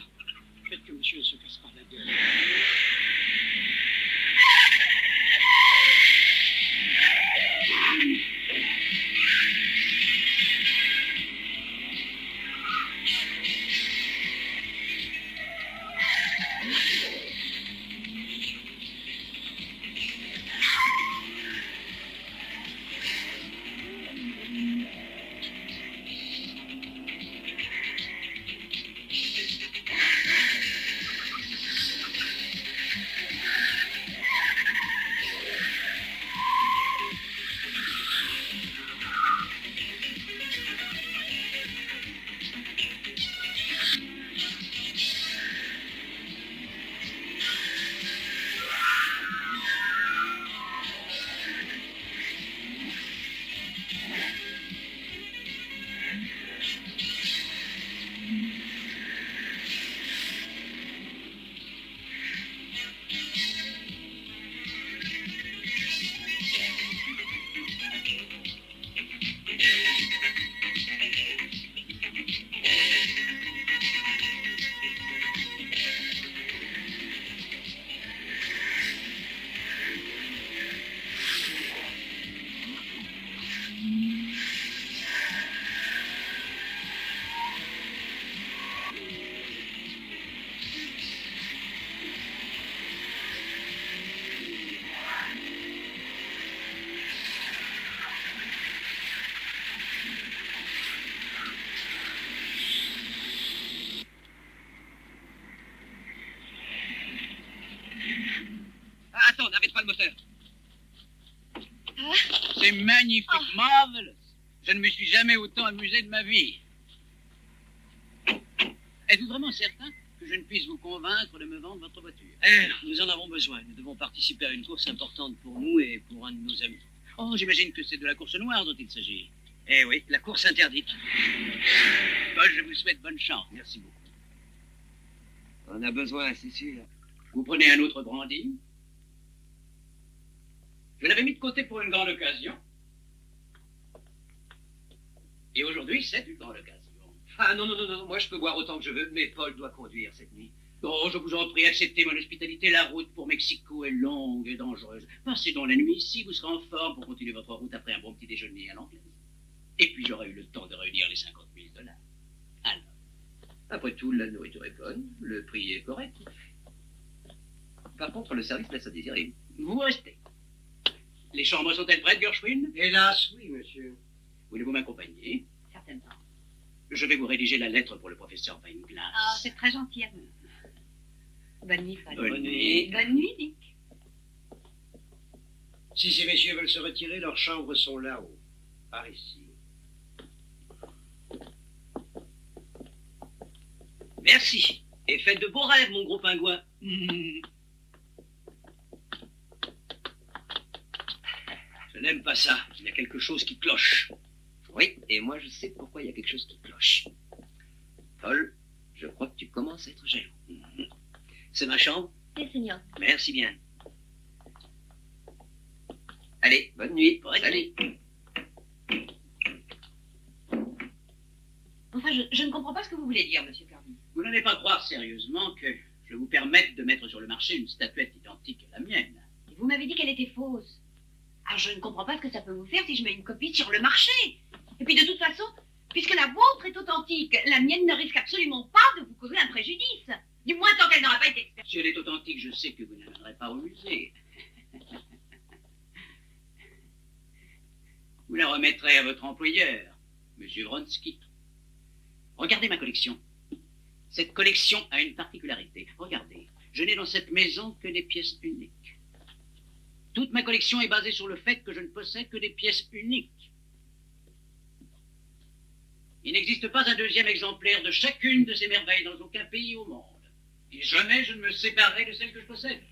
faites que monsieur ne se casse pas la gueule. Ah, attends, n'arrête pas le moteur. C'est magnifique, marvelous. Je ne me suis jamais autant amusé de ma vie. Êtes-vous vraiment certain que je ne puisse vous convaincre de me vendre votre voiture? Nous en avons besoin. Nous devons participer à une course importante pour nous et pour un de nos amis. Oh, j'imagine que c'est de la course noire dont il s'agit. Eh oui, la course interdite. Paul, je vous souhaite bonne chance. Merci beaucoup. On en a besoin, c'est sûr. Vous prenez un autre brandy? Je l'avais mis de côté pour une grande occasion. Et aujourd'hui, c'est une grande occasion. Ah non, non, non, non, moi je peux boire autant que je veux, mais Paul doit conduire cette nuit. Oh, je vous en prie, acceptez mon hospitalité. La route pour Mexico est longue et dangereuse. Passez donc la nuit ici, vous serez en forme pour continuer votre route après un bon petit déjeuner à l'anglaise. Et puis j'aurai eu le temps de réunir les 50 000 $. Alors, Après tout, la nourriture est bonne, le prix est correct. Par contre, le service laisse à désirer. vous restez. Les chambres sont-elles prêtes, Gershwin? Hélas, oui, monsieur. Voulez-vous m'accompagner? Certainement. Je vais vous rédiger la lettre pour le professeur Weinglass. Ah, c'est très gentil à vous. Bonne nuit, Paul. Bonne nuit. Bonne nuit, Dick. Si ces messieurs veulent se retirer, leurs chambres sont là-haut, par ici. Merci. Et faites de beaux rêves, mon gros pingouin. Je n'aime pas ça. Il y a quelque chose qui cloche. Oui, et moi je sais pourquoi il y a quelque chose qui cloche. Paul, je crois que tu commences à être jaloux. C'est ma chambre? Oui, Seigneur. Merci bien. Allez, bonne nuit. Salut. Enfin, je ne comprends pas ce que vous voulez dire, monsieur Kirby. Vous n'allez pas croire sérieusement que je vous permette de mettre sur le marché une statuette identique à la mienne. Vous m'avez dit qu'elle était fausse. Alors, je ne comprends pas ce que ça peut vous faire si je mets une copie sur le marché. Et puis, de toute façon, puisque la vôtre est authentique, la mienne ne risque absolument pas de vous causer un préjudice. Du moins, tant qu'elle n'aura pas été expérimentée. Si elle est authentique, je sais que vous n'amènerez pas au musée. Vous la remettrez à votre employeur, monsieur Vronsky. Regardez ma collection. Cette collection a une particularité. Regardez, je n'ai dans cette maison que des pièces uniques. Toute ma collection est basée sur le fait que je ne possède que des pièces uniques. Il n'existe pas un deuxième exemplaire de chacune de ces merveilles dans aucun pays au monde. Et jamais je ne me séparerai de celle que je possède.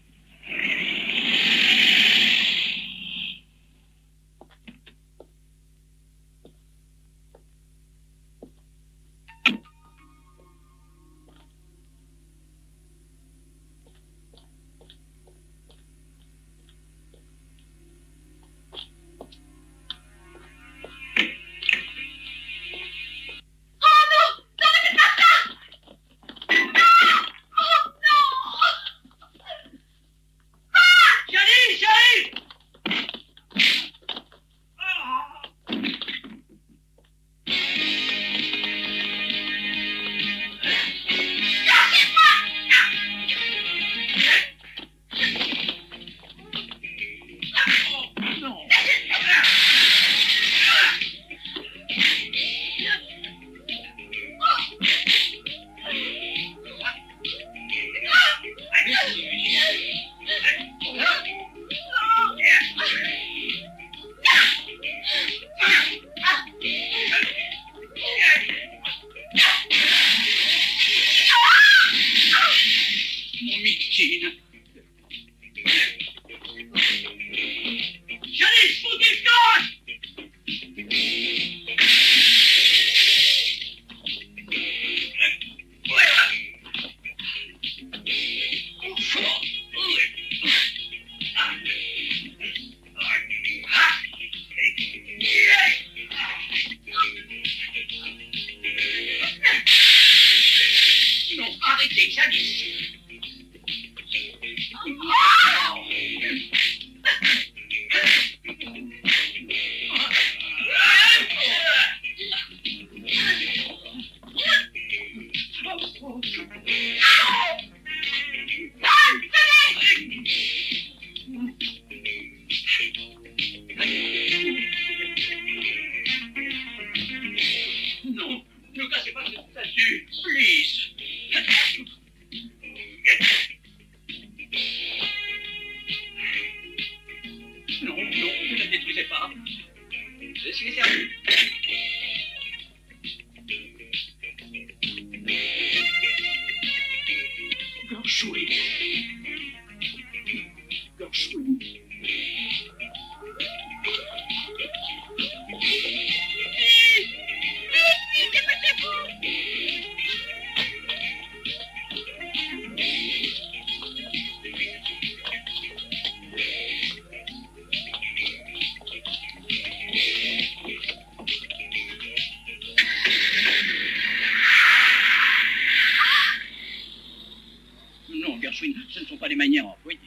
Ce ne sont pas les manières employées.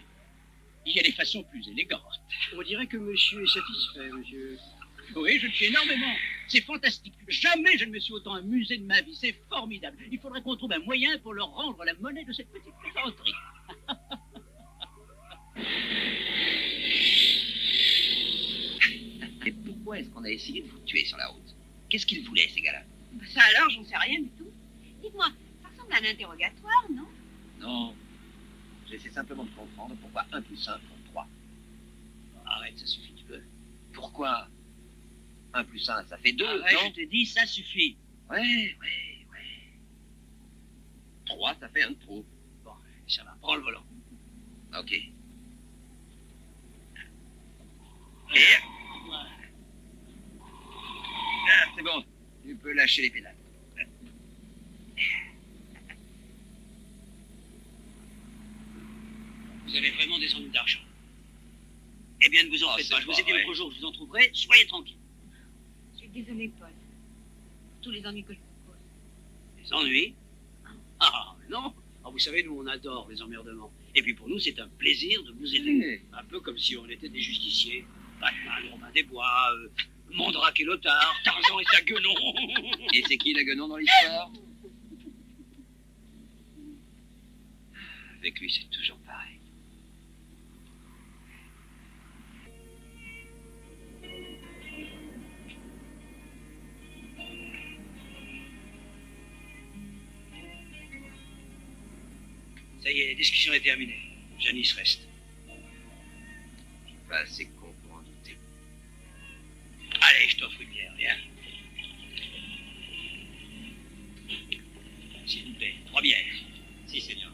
Il y a des façons plus élégantes. On dirait que monsieur est satisfait, monsieur. Oui, je le suis énormément. C'est fantastique. Jamais je ne me suis autant amusé de ma vie. C'est formidable. Il faudrait qu'on trouve un moyen pour leur rendre la monnaie de cette petite plaisanterie. Et pourquoi est-ce qu'on a essayé de vous tuer sur la route? Qu'est-ce qu'ils voulaient, ces gars-là? Bah, ça alors, j'en sais rien du tout. Dites-moi, ça ressemble à un interrogatoire, non? Non. J'essaie simplement de comprendre pourquoi 1 plus 1 font 3. Arrête, ça suffit, tu peux. Pourquoi 1 plus 1, ça fait 2, Arrête, non? je te dis, ça suffit. Ouais. 3, ça fait 1 de trop. Bon, ça va, prends le volant. Ok. Ah, c'est bon. Tu peux lâcher les pédales. Vous avez vraiment des ennuis d'argent. Eh bien, ne vous en Ah, faites c'est pas. Je vous ai pas dit vrai. l'autre jour, je vous en trouverai. Soyez tranquille. Je suis désolée, Paul. Pour tous les ennuis que je vous cause. Les ennuis? Ah, non. Ah, vous savez, nous, on adore les emmerdements. Et puis pour nous, c'est un plaisir de vous aider. Un peu comme si on était des justiciers. Batman, Robin des Bois, Mandrake et Lothar, Tarzan et sa guenon. Et c'est qui la guenon dans l'histoire? Avec lui, c'est toujours pareil. Ça y est, la discussion est terminée. Janice reste. Je suis pas assez con pour en douter. Allez, je t'offre une bière, viens. S'il vous plaît, 3 bières. Si, Seigneur.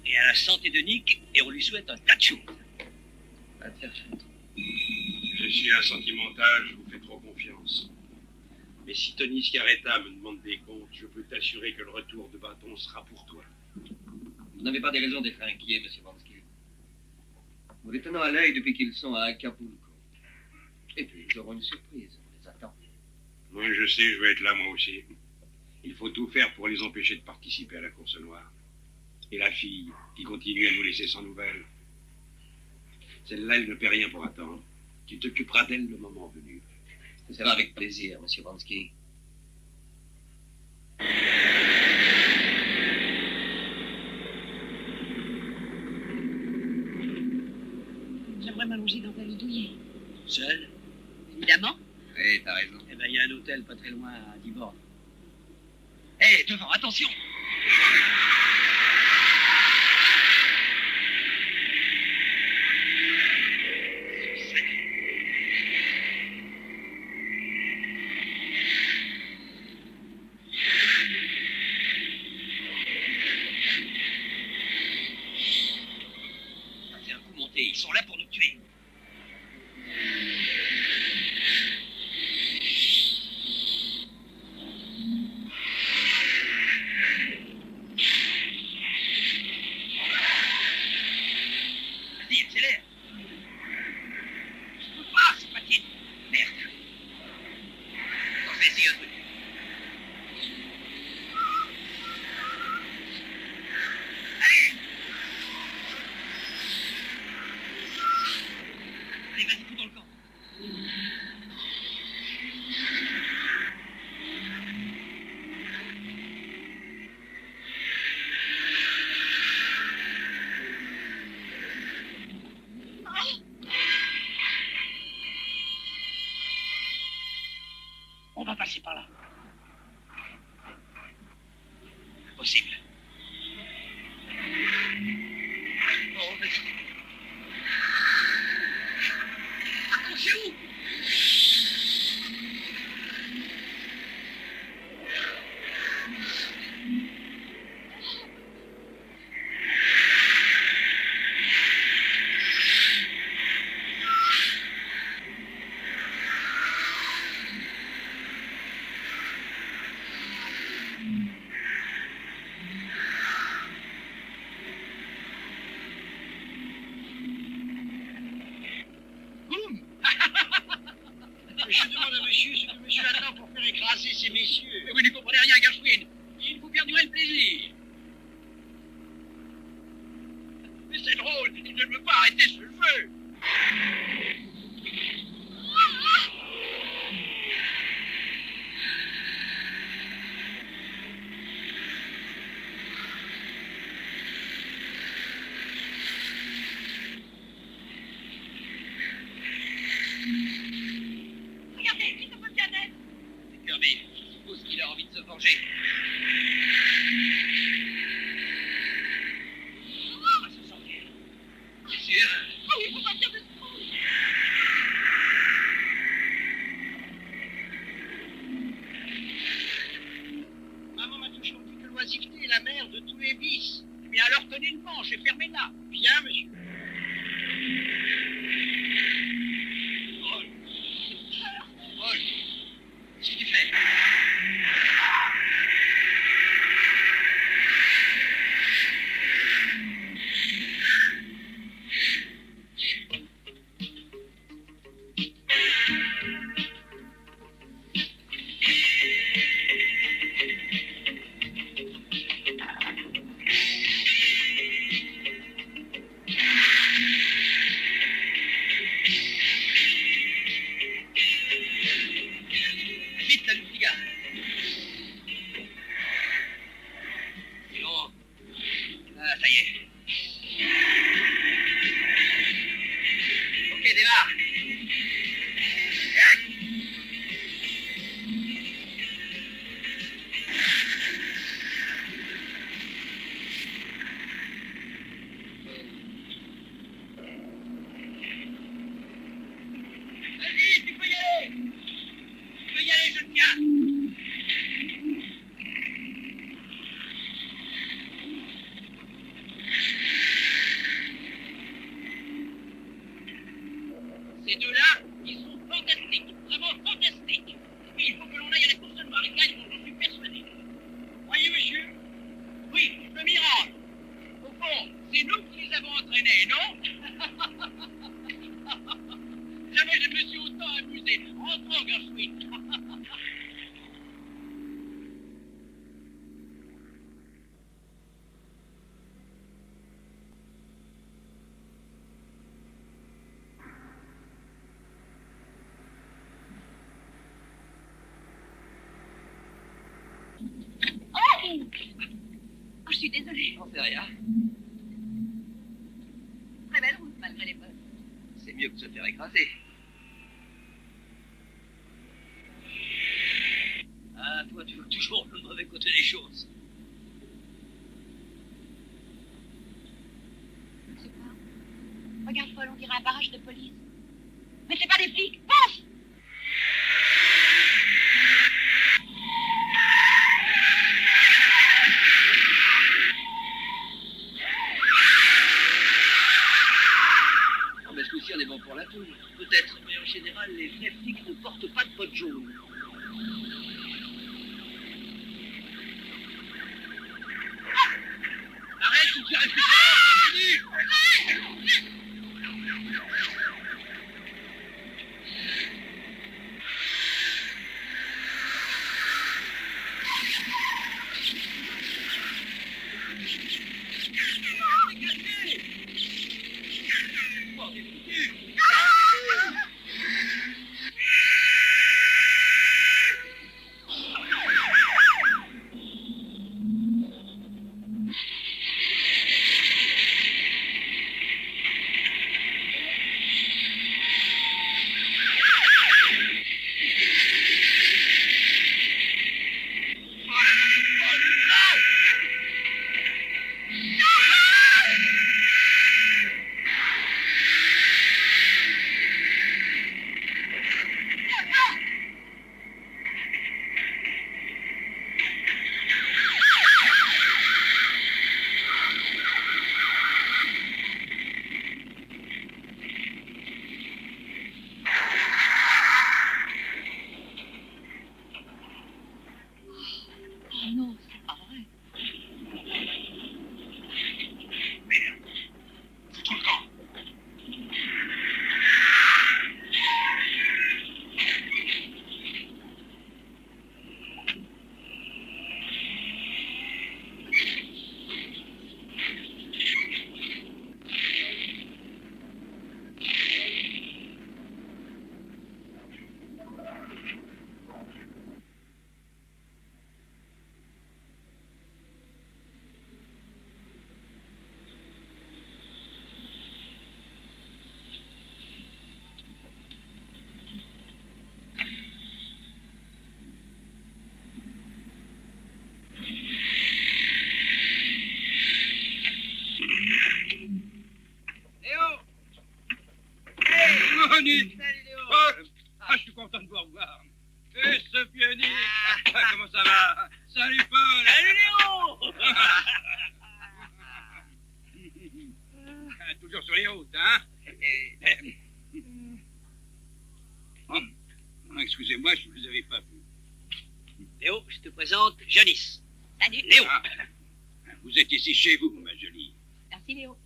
Et à la santé de Nick, et on lui souhaite un tas de choses. Va te faire foutre. Je suis un sentimental, je vous fais trop confiance. Mais si Tony Scaretta me demande des comptes, je peux t'assurer que le retour de bâton sera pour toi. Vous n'avez pas des raisons d'être inquiet, monsieur Vansky. Vous les tenant à l'œil depuis qu'ils sont à Acapulco. Et puis, ils auront une surprise. On les attend. Moi, je sais, je vais être là, moi aussi. Il faut tout faire pour les empêcher de participer à la course noire. Et la fille, qui continue à nous laisser sans nouvelles. Celle-là, elle ne paie rien pour attendre. Tu t'occuperas d'elle le moment venu. Ce sera avec plaisir, monsieur Vansky. J'aimerais m'allonger dans un lit douillet. Seul? Évidemment. Oui, t'as raison. Eh ben, il y a un hôtel pas très loin à Dibord. Hé, devant, attention! C'est un coup monté, ils sont là pour nous tuer. Vas-y, accélère. Je peux pas, c'est pas titre. Merde. On va essayer un truc. Allez. Allez, vas-y, fous dans le camp. On va passer par là. Impossible. Oh, vas-y. C'est où? Je demande à monsieur ce que monsieur attend pour faire écraser ces messieurs. Mais vous ne comprenez rien, Gershwin. Il vous perdurait le plaisir. Mais c'est drôle, il ne veut pas arrêter ce feu. Regardez, Christopher Cadet. Kirby, l'oisiveté est la mère de tous les vices. Mais alors tenez le manche et fermez-la. Bien, monsieur. Paul. Paul. Qu'est-ce que tu fais? Vite, t'as du cigare. Non. Ah, ça y est. Ok, démarre. Vas-y, tu peux y aller. Tu peux y aller, jeune gars. Ces deux-là, ils sont fantastiques, vraiment fantastiques. Et puis il faut que l'on aille à la course noire, ils gagneront, j'en suis persuadé. Voyez, monsieur? Oui, je peux m'y rendre. Au fond, c'est nous qui les avons entraînés, non? Jamais je me suis autant amusé. Rentrons, Gershwin. Oh, je suis désolée. J'en sais rien. Très belle route, malgré les bottes. C'est mieux que de se faire écraser. Ah, toi, tu vois toujours le mauvais côté des choses. Je sais pas. Regarde, Paul, on dirait un barrage de police. Mais c'est pas des flics. Pense! Non, mais ce coup-ci, on est bon pour la tour. Peut-être, mais en général, les vrais flics ne portent pas de bottes jaunes. Arrête ou tu restes continue. Oh non, c'est pas vrai. Tout le temps. Manu! Salut Léo! Oh, je suis content de vous revoir. Et Sophie, comment ça va? Salut Paul! Salut Léo! Toujours sur les routes, hein? Excusez-moi, je ne vous avais pas vu. Léo, je te présente Janice. Salut. Léo. Ah, vous êtes ici chez vous, ma jolie. Merci, Léo.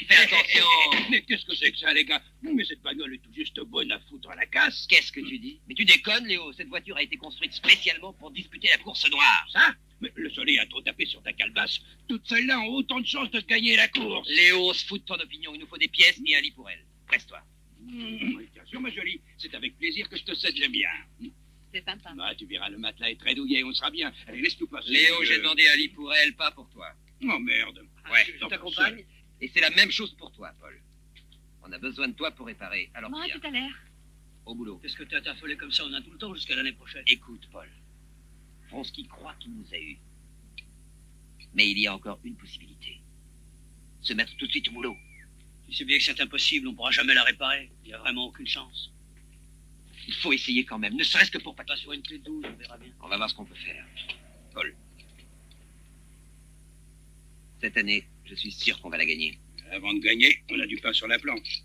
Fais attention. Mais qu'est-ce que c'est que ça, les gars? Mais cette bagnole est tout juste bonne à foutre à la casse. Qu'est-ce que tu dis? Mais tu déconnes, Léo. Cette voiture a été construite spécialement pour disputer la course noire. Ça? Mais le soleil a trop tapé sur ta calebasse. Toutes celles-là ont autant de chances de gagner la course. Léo, on se fout de ton opinion. Il nous faut des pièces et un lit pour elle. Presse-toi. Oui, bien sûr, ma jolie. C'est avec plaisir que je te cède le mien. C'est sympa. Bah, tu verras, le matelas est très douillet, on sera bien. Allez, laisse tout passer. Léo, j'ai demandé un lit pour elle, pas pour toi. Oh, merde. Ouais, je t'accompagne. Et c'est la même chose pour toi, Paul. On a besoin de toi pour réparer. Alors Moi, viens, tout à l'heure. au boulot. Qu'est-ce que t'as affolé comme ça? On a tout le temps jusqu'à l'année prochaine. Écoute, Paul. Vronsky croit qu'il nous a eus. Mais il y a encore une possibilité. Se mettre tout de suite au boulot. Tu sais bien que c'est impossible, on pourra jamais la réparer. Il n'y a vraiment aucune chance. Il faut essayer quand même, ne serait-ce que pour Pas sur une clé de 12, on verra bien. On va voir ce qu'on peut faire. Paul. Cette année, je suis sûr qu'on va la gagner. Avant de gagner, on a du pain sur la planche.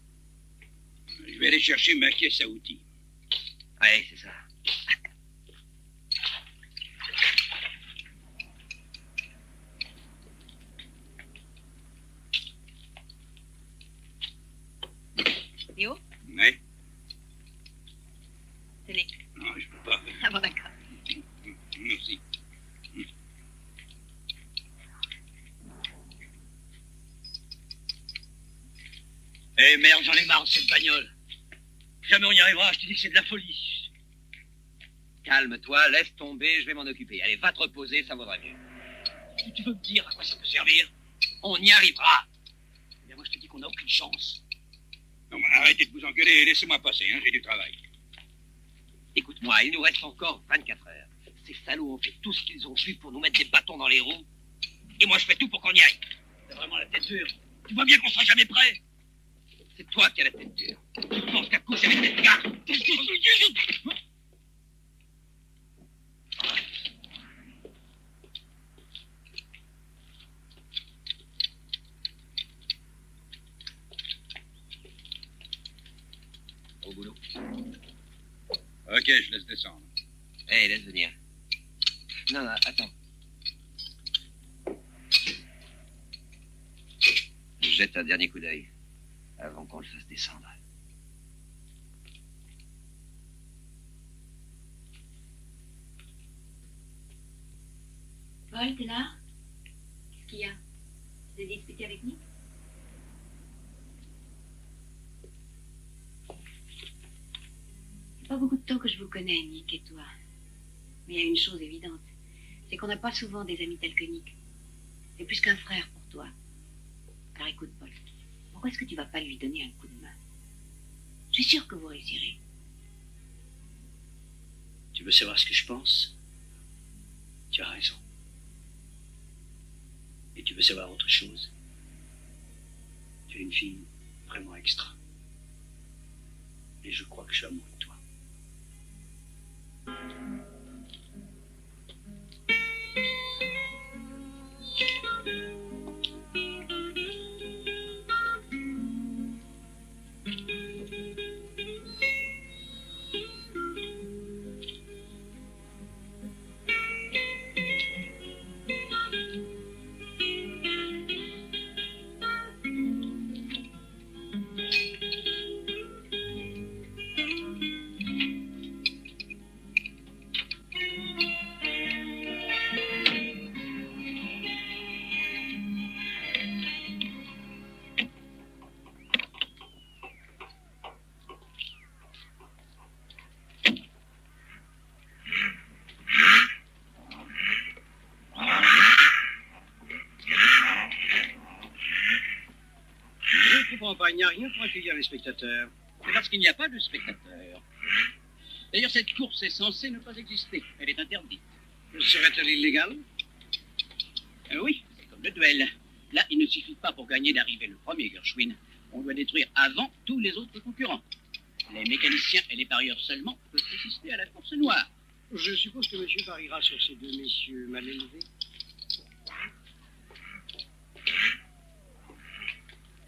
Je vais aller chercher ma caisse à outils. Ouais, c'est ça. Léo, Ouais. tenez. Non, je peux pas. Ah bon, d'accord. Merci. Eh merde, j'en ai marre de cette bagnole. Jamais on y arrivera, je te dis que c'est de la folie. Calme-toi, laisse tomber, je vais m'en occuper. Allez, va te reposer, ça vaudra mieux. Tu veux me dire à quoi ça peut servir? On y arrivera. Eh bien, moi je te dis qu'on n'a aucune chance. Non, mais arrêtez de vous engueuler et laissez-moi passer, hein, j'ai du travail. Écoute-moi, il nous reste encore 24 heures. Ces salauds ont fait tout ce qu'ils ont pu pour nous mettre des bâtons dans les roues. Et moi, je fais tout pour qu'on y aille. T'as vraiment la tête dure. Tu vois bien qu'on sera jamais prêt. C'est toi qui as la tête dure. Tu penses qu'à coucher avec cette gare. Au boulot. Ok, je laisse descendre. Hé, laisse venir. Non, non, attends. Jette un dernier coup d'œil avant qu'on le fasse descendre. Paul, t'es là? Qu'est-ce qu'il y a? Tu t'es disputé avec Nick? C'est pas beaucoup de temps que je vous connais, Nick et toi. Mais il y a une chose évidente, c'est qu'on n'a pas souvent des amis tels que Nick. C'est plus qu'un frère pour toi. Alors écoute, Paul, pourquoi est-ce que tu vas pas lui donner un coup de main? Je suis sûre que vous réussirez. Tu veux savoir ce que je pense? Tu as raison. Et tu veux savoir autre chose? Tu es une fille vraiment extra. Et je crois que je suis amoureux de toi. Je ne comprends pas, il n'y a rien pour accueillir les spectateurs. C'est parce qu'il n'y a pas de spectateurs. D'ailleurs, cette course est censée ne pas exister. Elle est interdite. Serait-elle illégale? Oui, c'est comme le duel. Là, il ne suffit pas pour gagner d'arriver le premier, Gershwin. On doit détruire avant tous les autres concurrents. Les mécaniciens et les parieurs seulement peuvent assister à la course noire. Je suppose que monsieur pariera sur ces deux messieurs mal élevés.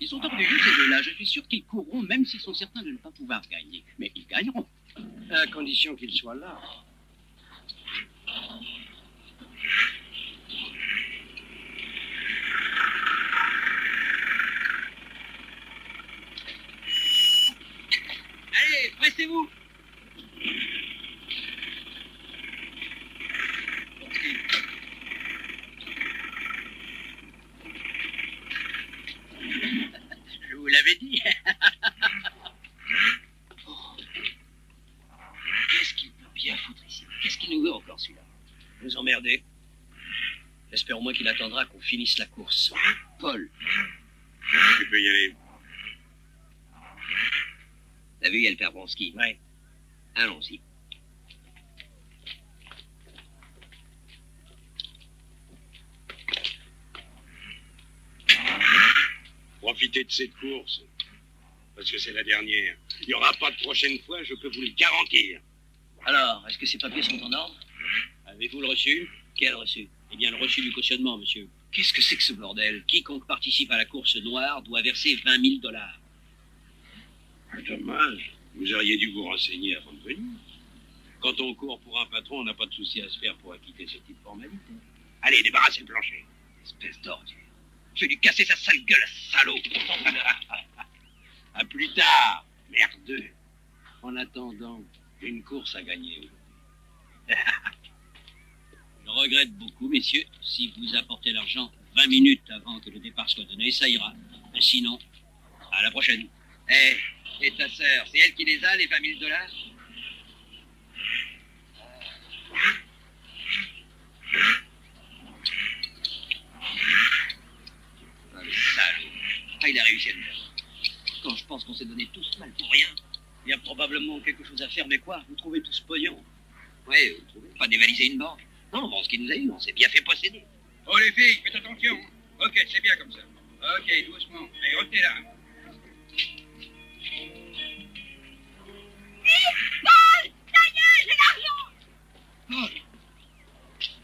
Ils sont hors du jeu, ces deux-là. Je suis sûr qu'ils courront, même s'ils sont certains de ne pas pouvoir gagner. Mais ils gagneront. À condition qu'ils soient là. Allez, pressez-vous. Je vous l'avais dit. Qu'est-ce qu'il peut bien foutre ici? Qu'est-ce qu'il nous veut encore, celui-là? Nous emmerder. J'espère au moins qu'il attendra qu'on finisse la course. Paul. Tu peux y aller. T'as vu, il y a le père Bronski. Ouais. Allons-y. Profitez de cette course. Parce que c'est la dernière. Il n'y aura pas de prochaine fois, je peux vous le garantir. Alors, est-ce que ces papiers sont en ordre? Avez-vous le reçu? Quel reçu? Eh bien, le reçu du cautionnement, monsieur. Qu'est-ce que c'est que ce bordel? Quiconque participe à la course noire doit verser 20 000 $. Dommage. Vous auriez dû vous renseigner avant de venir. Quand on court pour un patron, on n'a pas de souci à se faire pour acquitter ce type de formalité. Allez, débarrassez le plancher. Espèce d'ordure. Je vais lui casser sa sale gueule, salaud. À plus tard, merdeux. En attendant, une course à gagner. Je regrette beaucoup, messieurs. Si vous apportez l'argent 20 minutes avant que le départ soit donné, ça ira. Mais sinon, à la prochaine. Et ta sœur, c'est elle qui les a, les 20 000 $? Ah, le salaud. Ah, il a réussi à nous faire. Quand je pense qu'on s'est donné tous mal pour rien, il y a probablement quelque chose à faire, mais quoi? Vous trouvez tout ce pognon? Ouais, vous trouvez? Pas dévaliser une banque. Non, bon, ce qui nous a eu, on s'est bien fait posséder. Oh les filles, faites attention. Ok, c'est bien comme ça. Ok, doucement. Allez, retenez là. Paul, ça y est, j'ai l'argent.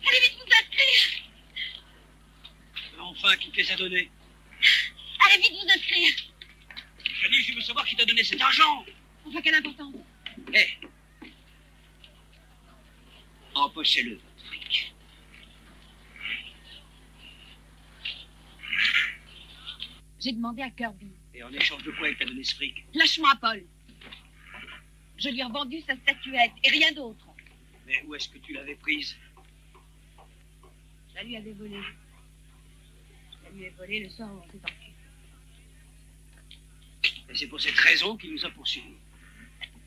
Allez vite vous inscrire. Enfin, qui les a donnés? Allez vite vous inscrire. Je dis, je veux savoir qui t'a donné cet argent. Enfin, quelle importance. Empochez-le, votre fric. J'ai demandé à Kirby. Et en échange de quoi il t'a donné ce fric? Lâche-moi, Paul. Je lui ai revendu sa statuette et rien d'autre. Mais où est-ce que tu l'avais prise? Je la lui avais volée. Je la lui ai volée le soir où on s'est enfuis. Et c'est pour cette raison qu'il nous a poursuivis.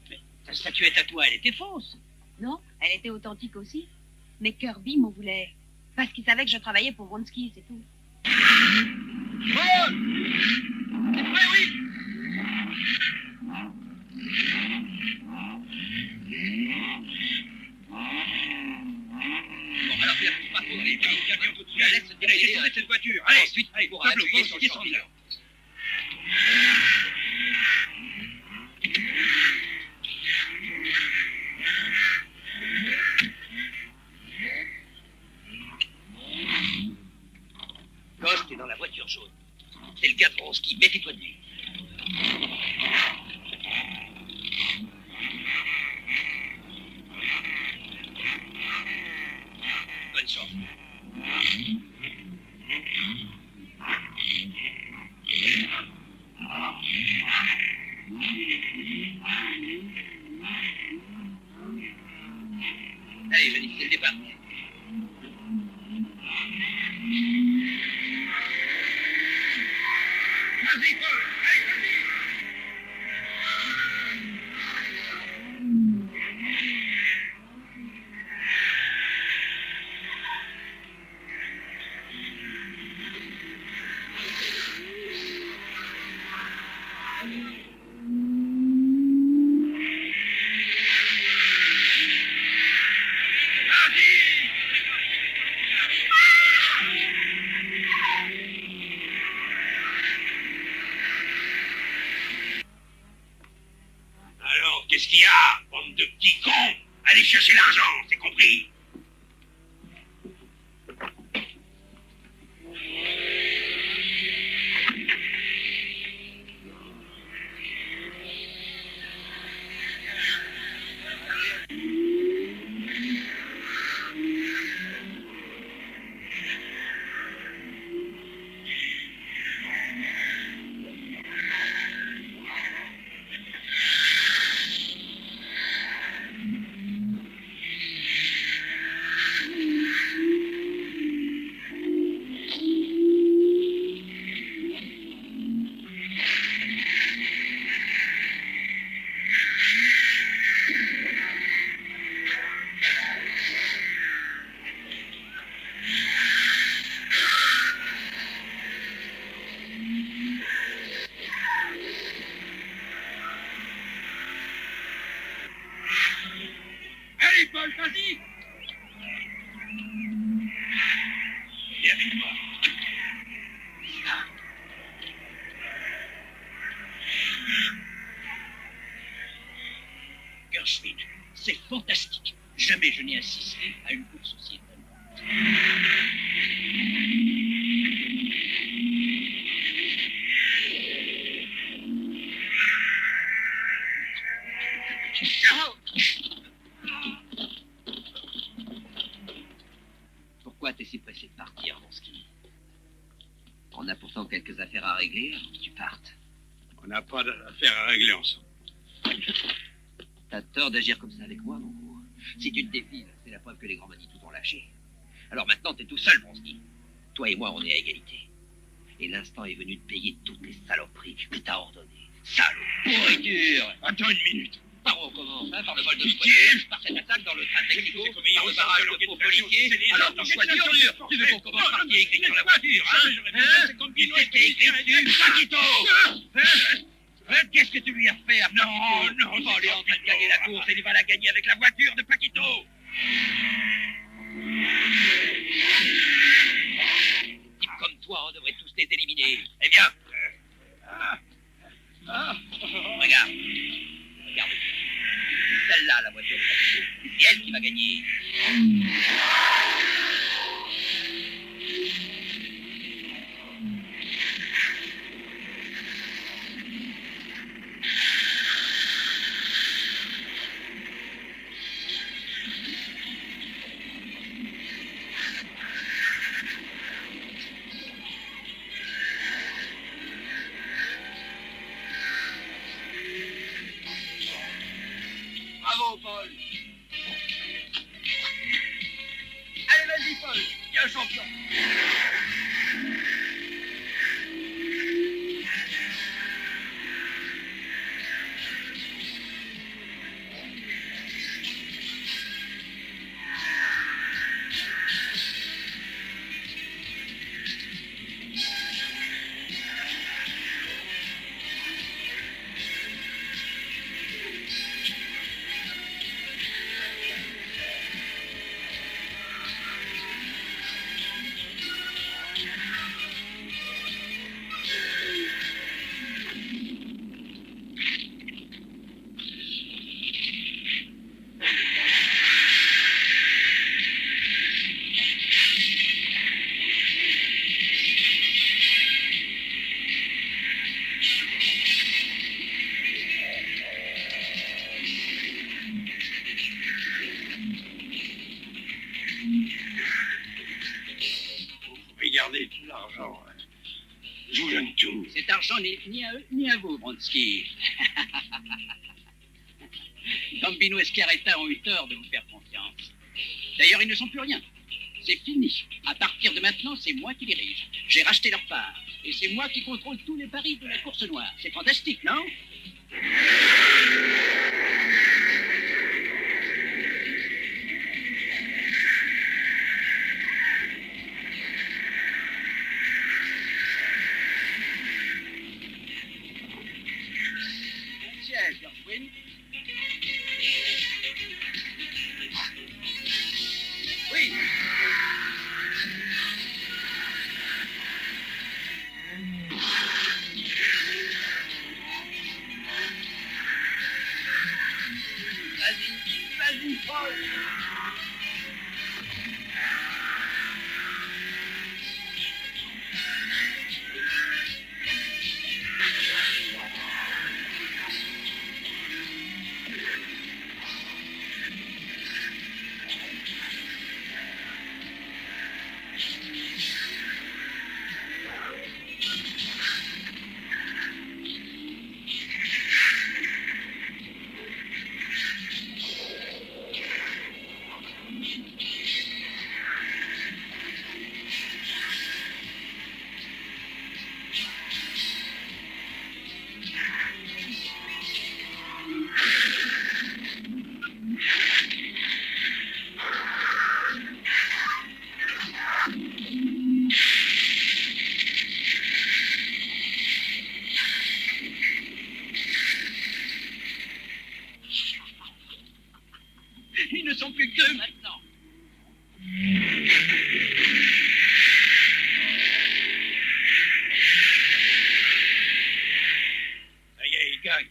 Mais ta statuette à toi, elle était fausse. Non, elle était authentique aussi. Mais Kirby m'en voulait. Parce qu'il savait que je travaillais pour Wronski, c'est tout. Paul! C'est prêt, oui? Bon, alors, il pas trop. Allez, viens tout de suite. Laisse Allez, descendez de cette voiture. Allez, Ensuite, allez, pour Pablo, appuyer vous sur le descendez. chantier. Ghost est dans la voiture jaune. C'est le gars de Bronski, méfie-toi de lui. Bonne chance. Allez, Janine, c'est le départ. Vas-y, Paul! Allez, vas-y! de petits cons. Allez chercher l'argent, c'est compris? Allez, Paul, vas-y! Viens avec moi. Gershwin, c'est fantastique. Jamais je n'ai assisté à une course aussi étonnante. Pourquoi t'es si pressé de partir, mon ski? On a pourtant quelques affaires à régler avant que tu partes. On n'a pas d'affaires à régler ensemble. T'as tort d'agir comme ça avec moi, mon gros. Si tu te défiles, c'est la preuve que les grands Manitou t'ont lâché. Alors maintenant, t'es tout seul, mon ski. Toi et moi, on est à égalité. Et l'instant est venu de payer toutes les saloperies que t'as ordonnées. Salaud! Pourriture! Attends une minute. Par où on commence, hein, par le vol de Pitié. voiture, par cette attaque dans le train de Mexico, C'est comme hier par le au barrage centre de de faux l'enquête policiers. nationale, Alors, c'est ton les choix enquêtes dur, nationales, tu veux qu'on commence par qui est écrit sur la voiture, hein? Jamais j'aurais fait ça, c'est comme Bino, Qu'est-ce qui est écrit dessus? Paquito! Qu'est-ce que tu lui as fait à Paquito? non, Paul est en train de gagner la course et il va la gagner avec la voiture de Paquito. Types comme toi, on devrait tous les éliminer. Eh bien, regarde. Regarde. C'est celle-là, la voiture de Paquito. C'est elle qui va gagner. Bravo, Paul. Allez, vas-y, Paul. Il y a un champion. Regardez tout l'argent. Je vous donne tout. Cet argent n'est ni à eux ni à vous, Bronski. Gambino et Schiaretta ont eu tort de vous faire confiance. D'ailleurs, ils ne sont plus rien. C'est fini. À partir de maintenant, c'est moi qui dirige. J'ai racheté leur part. Et c'est moi qui contrôle tous les paris de la course noire. C'est fantastique, non? Tiens, Gershwin. Oui. Vas-y, Paul. Ils ne sont plus que deux maintenant. Ça y est, il gagne.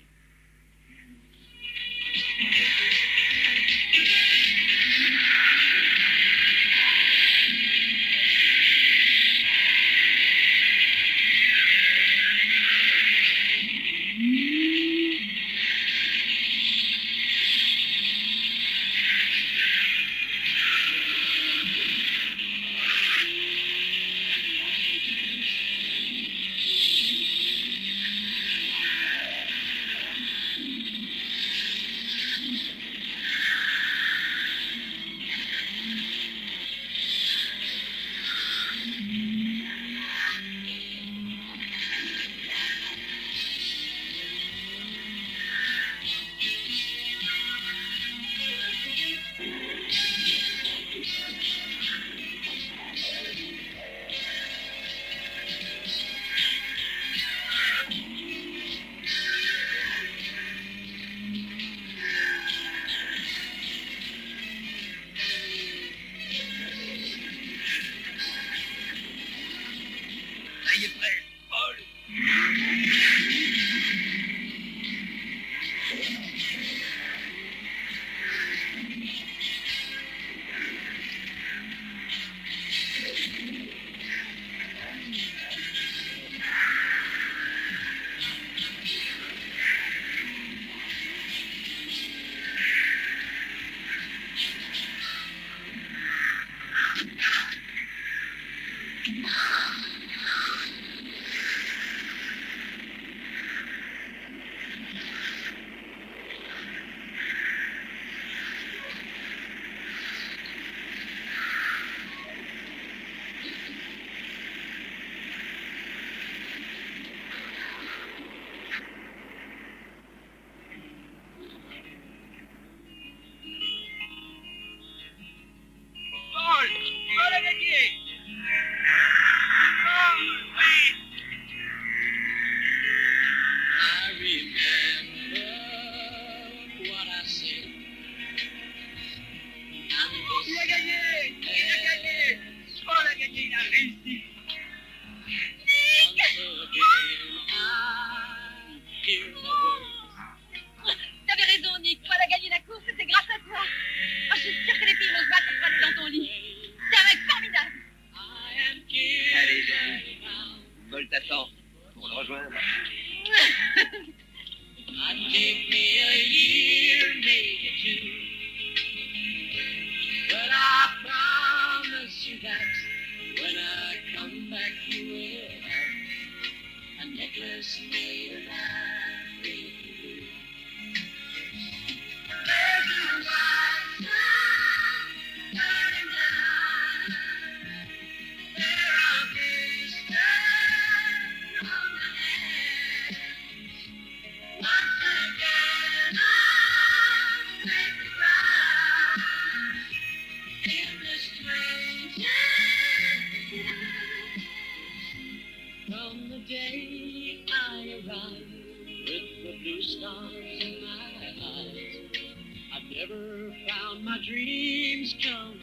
Ça y est, prêt, Paul. Paul, Paul a gagné. Paul, oui. I remember what I said. Il a gagné. Il a gagné. Paul a gagné, il a réussi. T'avais raison, Nick. Paul a gagné la course et c'est grâce à toi. Oh, je suis sûre que les filles vont se battre pour aller dans ton lit. T'es un mec formidable. Allez, Jenny. Paul t'attend pour le rejoindre. Take me a year, maybe two. But I promise you that when I come back, you will have a necklace made of ivory blue. There's a white sun burning down. There are blisters on my hands. Once again, I'll take the ground in the strangest night. From the day I arrived with the blue stars in my eyes, I've never found my dreams come